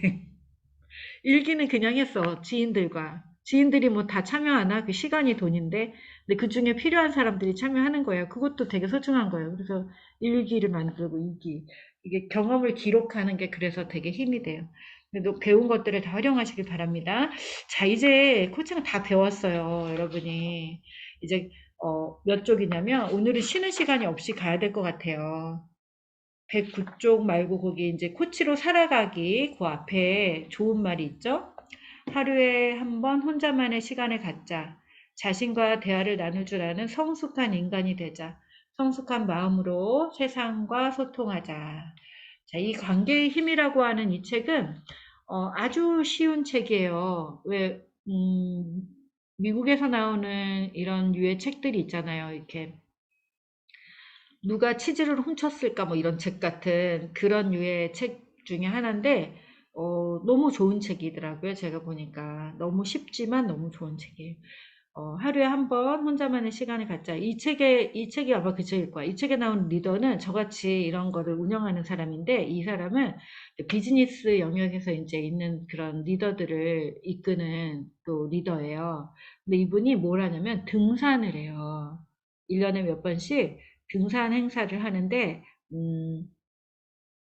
Speaker 1: 1기는 그냥 했어, 지인들과. 지인들이 뭐 다 참여하나? 그 시간이 돈인데. 근데 그 중에 필요한 사람들이 참여하는 거예요. 그것도 되게 소중한 거예요. 그래서 1기를 만들고 2기. 이게 경험을 기록하는 게 그래서 되게 힘이 돼요. 그래도 배운 것들을 다 활용하시길 바랍니다. 자, 이제 코칭을 다 배웠어요, 여러분이. 이제, 몇 쪽이냐면, 오늘은 쉬는 시간이 없이 가야 될 것 같아요. 109쪽 말고 거기 이제 코치로 살아가기 그 앞에 좋은 말이 있죠. 하루에 한 번 혼자만의 시간을 갖자. 자신과 대화를 나눌 줄 아는 성숙한 인간이 되자. 성숙한 마음으로 세상과 소통하자. 자, 이 관계의 힘이라고 하는 이 책은 아주 쉬운 책이에요. 왜 미국에서 나오는 이런 류의 책들이 있잖아요. 이렇게 누가 치즈를 훔쳤을까 뭐 이런 책 같은 그런 류의 책 중에 하나인데 너무 좋은 책이더라고요. 제가 보니까 너무 쉽지만 너무 좋은 책이에요. 하루에 한 번 혼자만의 시간을 갖자. 이 책이 아마 그 책일 거야. 이 책에 나온 리더는 저같이 이런 거를 운영하는 사람인데 이 사람은 비즈니스 영역에서 이제 있는 그런 리더들을 이끄는 또 리더예요. 근데 이분이 뭘 하냐면 등산을 해요. 1년에 몇 번씩 등산 행사를 하는데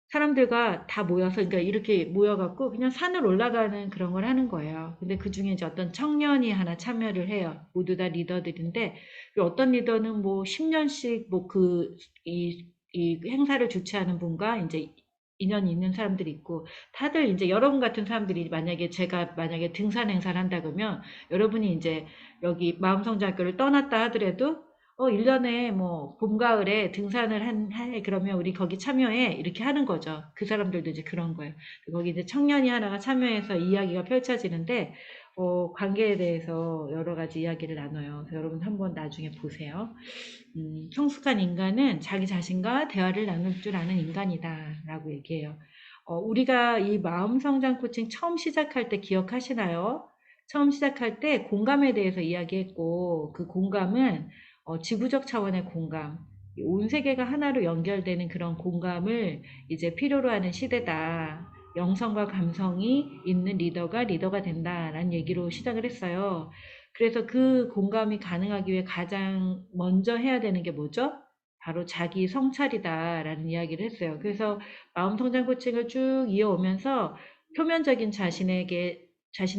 Speaker 1: 사람들과 다 모여서 그러니까 이렇게 모여갖고 그냥 산을 올라가는 그런 걸 하는 거예요. 근데 그 중에 이제 어떤 청년이 하나 참여를 해요. 모두 다 리더들인데 어떤 리더는 뭐 10년씩 뭐 이 행사를 주최하는 분과 이제 인연이 있는 사람들이 있고 다들 이제 여러분 같은 사람들이 제가 만약에 등산 행사를 한다 그러면 여러분이 이제 여기 마음성장학교를 떠났다 하더라도 1년에 뭐 봄, 가을에 등산을 해. 그러면 우리 거기 참여해. 이렇게 하는 거죠. 그 사람들도 이제 그런 거예요. 거기 이제 청년이 하나가 참여해서 이야기가 펼쳐지는데 관계에 대해서 여러 가지 이야기를 나눠요. 그래서 여러분 한번 나중에 보세요. 성숙한 인간은 자기 자신과 대화를 나눌 줄 아는 인간이다 라고 얘기해요. 우리가 이 마음성장 코칭 처음 시작할 때 기억하시나요? 처음 시작할 때 공감에 대해서 이야기했고, 그 공감은 지구적 차원의 공감, 온 세계가 하나로 연결되는 그런 공감을 이제 필요로 하는 시대다. 영성과 감성이 있는 리더가 된다라는 얘기로 시작을 했어요. 그래서 그 공감이 가능하기 위해 가장 먼저 해야 되는 게 뭐죠? 바로 자기 성찰이다라는 이야기를 했어요. 그래서 마음 성장 코칭을 쭉 이어오면서 표면적인 자신의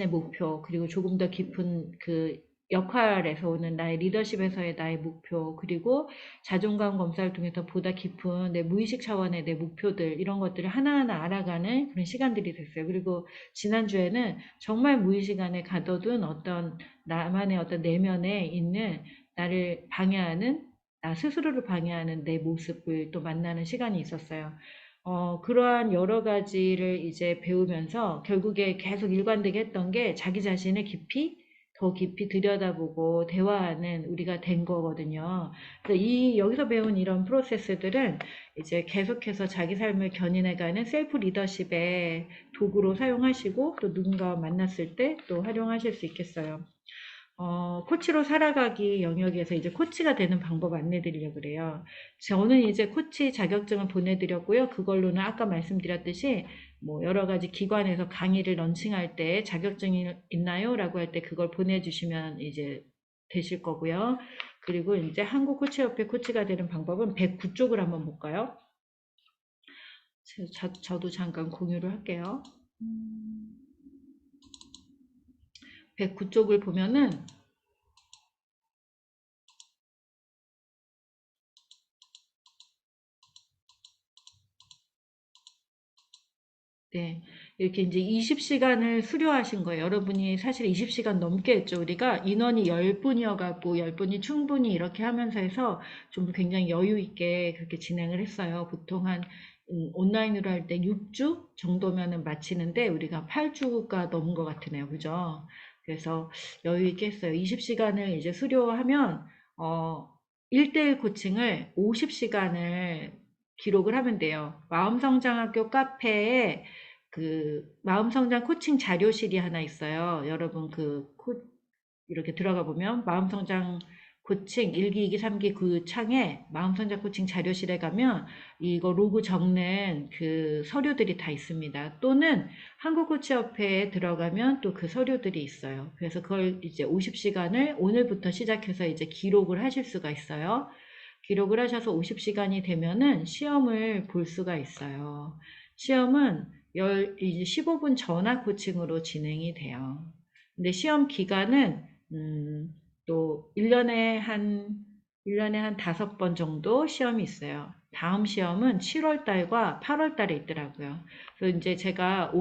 Speaker 1: 목표, 그리고 조금 더 깊은 그 역할에서 오는 나의 리더십에서의 나의 목표, 그리고 자존감 검사를 통해서 보다 깊은 내 무의식 차원의 내 목표들, 이런 것들을 하나하나 알아가는 그런 시간들이 됐어요. 그리고 지난주에는 정말 무의식 안에 가둬둔 어떤 나만의 어떤 내면에 있는 나를 방해하는, 나 스스로를 방해하는 내 모습을 또 만나는 시간이 있었어요. 그러한 여러 가지를 이제 배우면서 결국에 계속 일관되게 했던 게 자기 자신을 더 깊이 들여다보고 대화하는 우리가 된 거거든요. 그래서 여기서 배운 이런 프로세스들은 이제 계속해서 자기 삶을 견인해가는 셀프 리더십의 도구로 사용하시고, 또 누군가와 만났을 때 또 활용하실 수 있겠어요. 코치로 살아가기 영역에서 이제 코치가 되는 방법 안내드리려고 그래요. 저는 이제 코치 자격증을 보내드렸고요. 그걸로는 아까 말씀드렸듯이 뭐 여러 가지 기관에서 강의를 런칭할 때 자격증이 있나요? 라고 할 때 그걸 보내주시면 이제 되실 거고요. 그리고 이제 한국코치협회 코치가 되는 방법은 109쪽을 한번 볼까요? 저도 잠깐 공유를 할게요. 109쪽을 보면은 네, 이렇게 이제 20시간을 수료하신 거예요. 여러분이 사실 20시간 넘게 했죠. 우리가 인원이 10분이어갖고 10분이 충분히 이렇게 하면서 해서 좀 굉장히 여유 있게 그렇게 진행을 했어요. 보통 한 온라인으로 할 때 6주 정도면은 마치는데 우리가 8주가 넘은 것 같으네요. 그죠? 그래서 여유 있게 했어요. 20시간을 이제 수료하면 1대1 코칭을 50시간을 기록을 하면 돼요. 마음성장학교 카페에 그 마음성장 코칭 자료실이 하나 있어요. 여러분 이렇게 들어가 보면 마음성장 코칭 1기, 2기, 3기 그 창에 마음성장 코칭 자료실에 가면 이거 로고 적는 그 서류들이 다 있습니다. 또는 한국코치협회에 들어가면 또 그 서류들이 있어요. 그래서 그걸 이제 50시간을 오늘부터 시작해서 이제 기록을 하실 수가 있어요. 기록을 하셔서 50시간이 되면은 시험을 볼 수가 있어요. 시험은 이제 15분 전화 코칭으로 진행이 돼요. 근데 시험 기간은 또 1년에 한 5번 정도 시험이 있어요. 다음 시험은 7월 달과 8월 달에 있더라고요. 그래서 이제 제가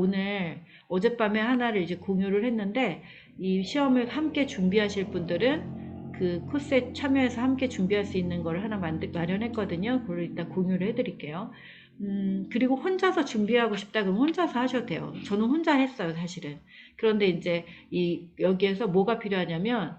Speaker 1: 어젯밤에 하나를 이제 공유를 했는데, 이 시험을 함께 준비하실 분들은 그 코스에 참여해서 함께 준비할 수 있는 걸 하나 마련했거든요. 그걸 이따 공유를 해드릴게요. 그리고 혼자서 준비하고 싶다 그러면 혼자서 하셔도 돼요. 저는 혼자 했어요, 사실은. 그런데 이제 여기에서 뭐가 필요하냐면,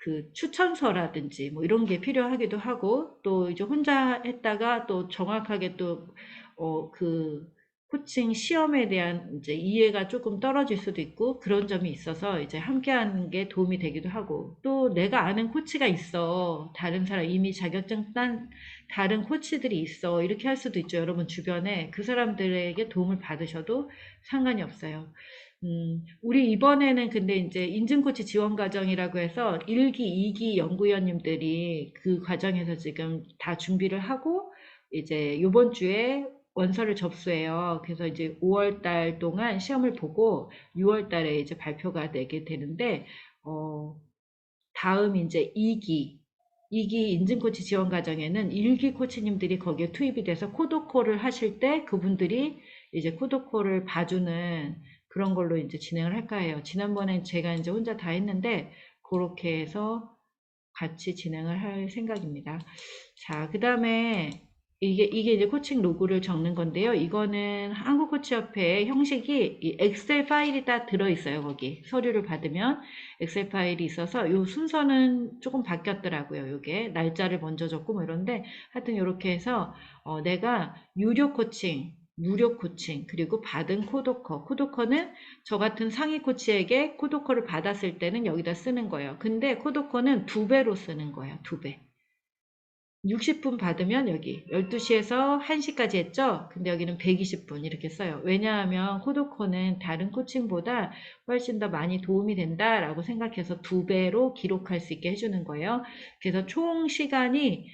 Speaker 1: 그 추천서라든지 뭐 이런 게 필요하기도 하고, 또 이제 혼자 했다가 또 정확하게 그 코칭 시험에 대한 이제 이해가 조금 떨어질 수도 있고, 그런 점이 있어서 이제 함께 하는 게 도움이 되기도 하고, 또 내가 아는 코치가 있어. 다른 사람 이미 자격증 딴 다른 코치들이 있어. 이렇게 할 수도 있죠. 여러분 주변에 그 사람들에게 도움을 받으셔도 상관이 없어요. 우리 이번에는 근데 이제 인증코치 지원 과정이라고 해서 1기, 2기 연구위원님들이 그 과정에서 지금 다 준비를 하고 이제 요번 주에 원서를 접수해요. 그래서 이제 5월 달 동안 시험을 보고 6월 달에 이제 발표가 되게 되는데, 다음 이제 2기 인증코치 지원 과정에는 1기 코치님들이 거기에 투입이 돼서 코드콜을 하실 때 그분들이 이제 코드콜을 봐주는 그런 걸로 이제 진행을 할까 해요. 지난번엔 제가 이제 혼자 다 했는데 그렇게 해서 같이 진행을 할 생각입니다. 자, 그 다음에 이게 이제 코칭 로그를 적는 건데요. 이거는 한국코치협회 형식이 이 엑셀 파일이 다 들어있어요. 거기 서류를 받으면 엑셀 파일이 있어서 요 순서는 조금 바뀌었더라고요. 요게 날짜를 먼저 적고 뭐 이런데, 하여튼 이렇게 해서 내가 유료 코칭 무료 코칭, 그리고 받은 코도커. 코도커는 저 같은 상위 코치에게 코도커를 받았을 때는 여기다 쓰는 거예요. 근데 코도커는 2배로 쓰는 거예요. 2배. 60분 받으면 여기 12시에서 1시까지 했죠? 근데 여기는 120분 이렇게 써요. 왜냐하면 코도커는 다른 코칭보다 훨씬 더 많이 도움이 된다라고 생각해서 2배로 기록할 수 있게 해주는 거예요. 그래서 총 시간이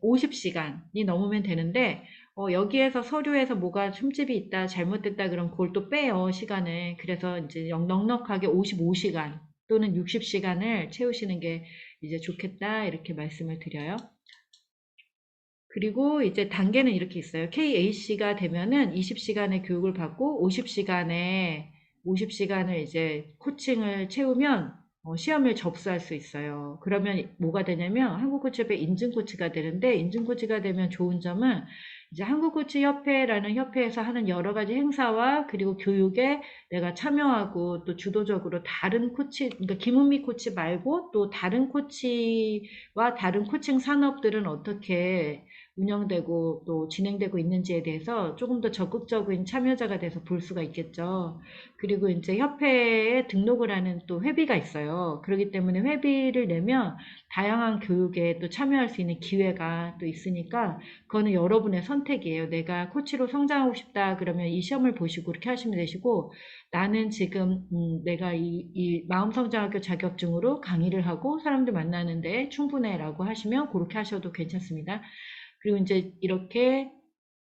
Speaker 1: 50시간이 넘으면 되는데 여기에서 서류에서 뭐가 흠집이 있다, 잘못됐다 그럼 그걸 또 빼요, 시간을. 그래서 이제 넉넉하게 55시간 또는 60시간을 채우시는 게 이제 좋겠다 이렇게 말씀을 드려요. 그리고 이제 단계는 이렇게 있어요. KAC가 되면은 20시간의 교육을 받고 50시간을 이제 코칭을 채우면 시험을 접수할 수 있어요. 그러면 뭐가 되냐면 한국코치협회 인증코치가 되는데, 인증코치가 되면 좋은 점은 이제 한국코치협회라는 협회에서 하는 여러 가지 행사와 그리고 교육에 내가 참여하고 또 주도적으로 다른 코치, 그러니까 김은미 코치 말고 또 다른 코치와 다른 코칭 산업들은 어떻게 운영되고 또 진행되고 있는지에 대해서 조금 더 적극적인 참여자가 돼서 볼 수가 있겠죠. 그리고 이제 협회에 등록을 하는 또 회비가 있어요. 그렇기 때문에 회비를 내면 다양한 교육에 또 참여할 수 있는 기회가 또 있으니까 그거는 여러분의 선택이에요. 내가 코치로 성장하고 싶다 그러면 이 시험을 보시고 그렇게 하시면 되시고, 나는 지금 내가 이 마음성장학교 자격증으로 강의를 하고 사람들 만나는데 충분해 라고 하시면 그렇게 하셔도 괜찮습니다. 그리고 이제 이렇게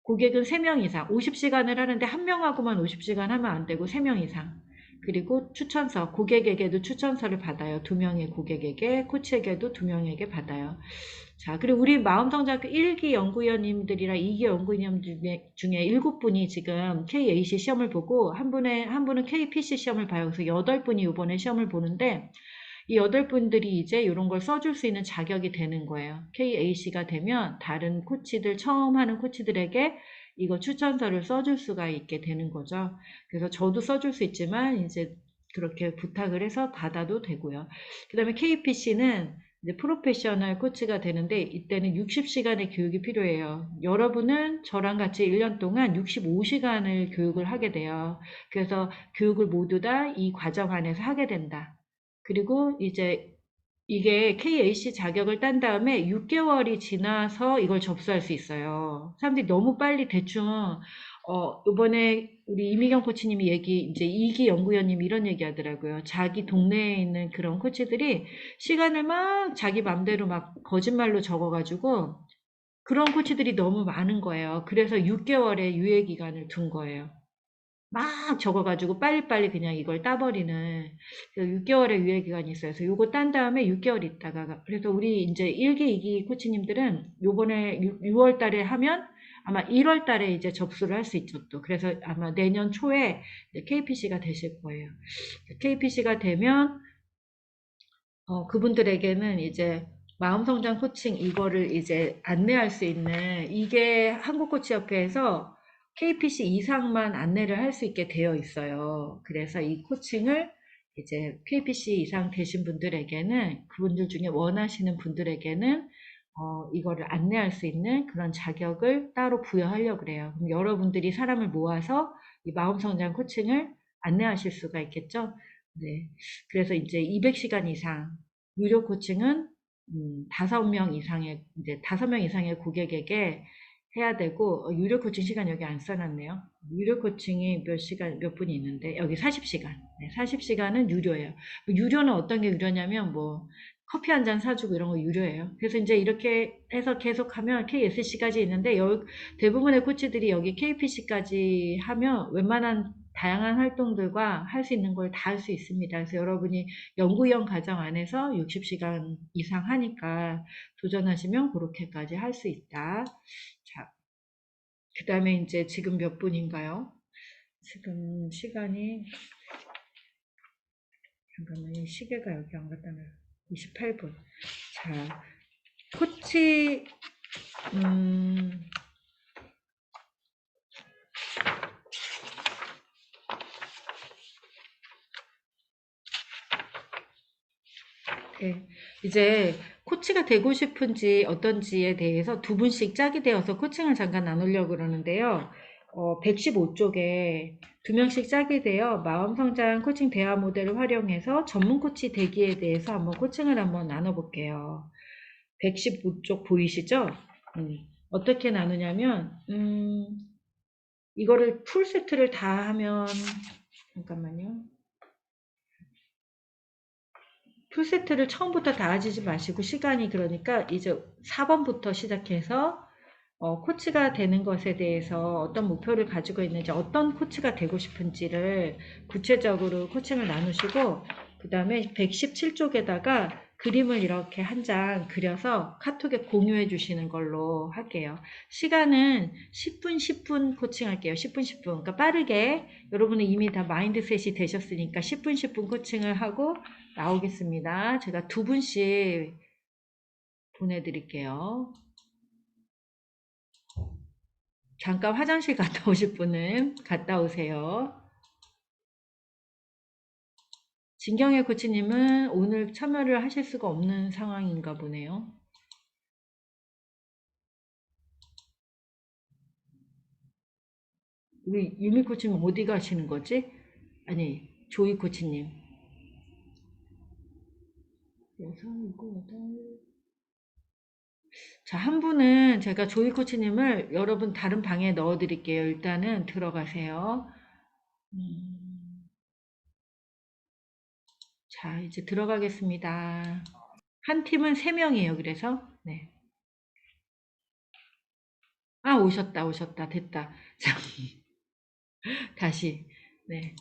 Speaker 1: 고객은 3명 이상, 50시간을 하는데 1명하고만 50시간 하면 안 되고 3명 이상. 그리고 추천서, 고객에게도 추천서를 받아요. 2명의 고객에게, 코치에게도 2명에게 받아요. 자, 그리고 우리 마음성장학교 1기 연구위원님들이랑 2기 연구위원님 중에 7분이 지금 KAC 시험을 보고 한 분은 KPC 시험을 봐요. 그래서 8분이 이번에 시험을 보는데, 이 8분들이 이제 이런 걸 써줄 수 있는 자격이 되는 거예요. KAC가 되면 다른 코치들, 처음 하는 코치들에게 이거 추천서를 써줄 수가 있게 되는 거죠. 그래서 저도 써줄 수 있지만 이제 그렇게 부탁을 해서 받아도 되고요. 그 다음에 KPC는 이제 프로페셔널 코치가 되는데 이때는 60시간의 교육이 필요해요. 여러분은 저랑 같이 1년 동안 65시간을 교육을 하게 돼요. 그래서 교육을 모두 다 이 과정 안에서 하게 된다. 그리고 이제 이게 KAC 자격을 딴 다음에 6개월이 지나서 이걸 접수할 수 있어요. 사람들이 너무 빨리 대충 이번에 우리 이미경 코치님이 이제 2기 연구위원님이 이런 얘기 하더라고요. 자기 동네에 있는 그런 코치들이 시간을 막 자기 맘대로 막 거짓말로 적어가지고 그런 코치들이 너무 많은 거예요. 그래서 6개월의 유예 기간을 둔 거예요. 막 적어가지고 빨리빨리 그냥 이걸 따버리는 6개월의 유예 기간이 있어요. 그래서 요거 딴 다음에 6개월 있다가, 그래서 우리 이제 1기, 2기 코치님들은 요번에 6월 달에 하면 아마 1월 달에 이제 접수를 할 수 있죠 또. 그래서 아마 내년 초에 KPC가 되실 거예요. KPC가 되면 그분들에게는 이제 마음성장 코칭 이거를 이제 안내할 수 있는, 이게 한국코치협회에서 KPC 이상만 안내를 할 수 있게 되어 있어요. 그래서 이 코칭을 이제 KPC 이상 되신 분들에게는, 그분들 중에 원하시는 분들에게는 이거를 안내할 수 있는 그런 자격을 따로 부여하려고 그래요. 그럼 여러분들이 사람을 모아서 이 마음성장 코칭을 안내하실 수가 있겠죠. 네. 그래서 이제 200시간 이상, 유료 코칭은 5명 이상의, 이제 5명 이상의 고객에게 해야 되고, 유료 코칭 시간 여기 안 써놨네요. 유료 코칭이 몇 분이 있는데, 여기 40시간. 네, 40시간은 유료예요. 유료는 어떤 게 유료냐면, 뭐, 커피 한 잔 사주고 이런 거 유료예요. 그래서 이제 이렇게 해서 계속하면 KSC까지 있는데, 대부분의 코치들이 여기 KPC까지 하면 웬만한 다양한 활동들과 할 수 있는 걸 다 할 수 있습니다. 그래서 여러분이 연구위원 과정 안에서 60시간 이상 하니까 도전하시면 그렇게까지 할 수 있다. 자, 그 다음에 이제 지금 몇 분인가요? 지금 시간이, 잠깐만요. 시계가 여기 안 갖다 놔요. 28분. 자, 코치, 네, 이제 코치가 되고 싶은지 어떤지에 대해서 2분씩 짝이 되어서 코칭을 잠깐 나누려고 그러는데요. 115쪽에 2명씩 짜게 되어 마음성장 코칭 대화 모델을 활용해서 전문 코치 되기에 대해서 한번 코칭을 한번 나눠볼게요. 115쪽 보이시죠? 어떻게 나누냐면, 이거를 풀 세트를 다 하면, 잠깐만요. 풀 세트를 처음부터 다 하지 마시고, 시간이 그러니까 이제 4번부터 시작해서 코치가 되는 것에 대해서 어떤 목표를 가지고 있는지, 어떤 코치가 되고 싶은지를 구체적으로 코칭을 나누시고, 그 다음에 117쪽에다가 그림을 이렇게 한 장 그려서 카톡에 공유해 주시는 걸로 할게요. 시간은 10분, 10분 코칭할게요. 10분, 10분. 그러니까 빠르게, 여러분은 이미 다 마인드셋이 되셨으니까 10분, 10분 코칭을 하고 나오겠습니다. 제가 2분씩 보내드릴게요. 잠깐 화장실 갔다 오실 분은 갔다 오세요. 진경애 코치님은 오늘 참여를 하실 수가 없는 상황인가 보네요. 우리 유미 코치님 어디 가시는 거지? 아니, 조이 코치님. 6, 7, 8. 자, 한 분은 제가 조이 코치님을 여러분 다른 방에 넣어 드릴게요. 일단은 들어가세요. 자, 이제 들어가겠습니다. 한 팀은 3명이에요. 그래서 네. 아, 오셨다. 됐다. 자, 다시. 네.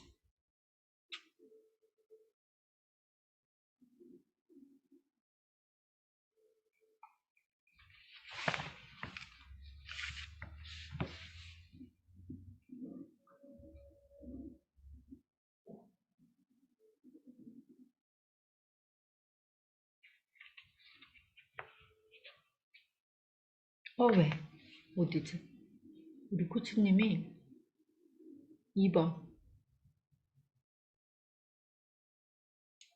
Speaker 1: 왜? 어디지? 우리 코치님이 2번.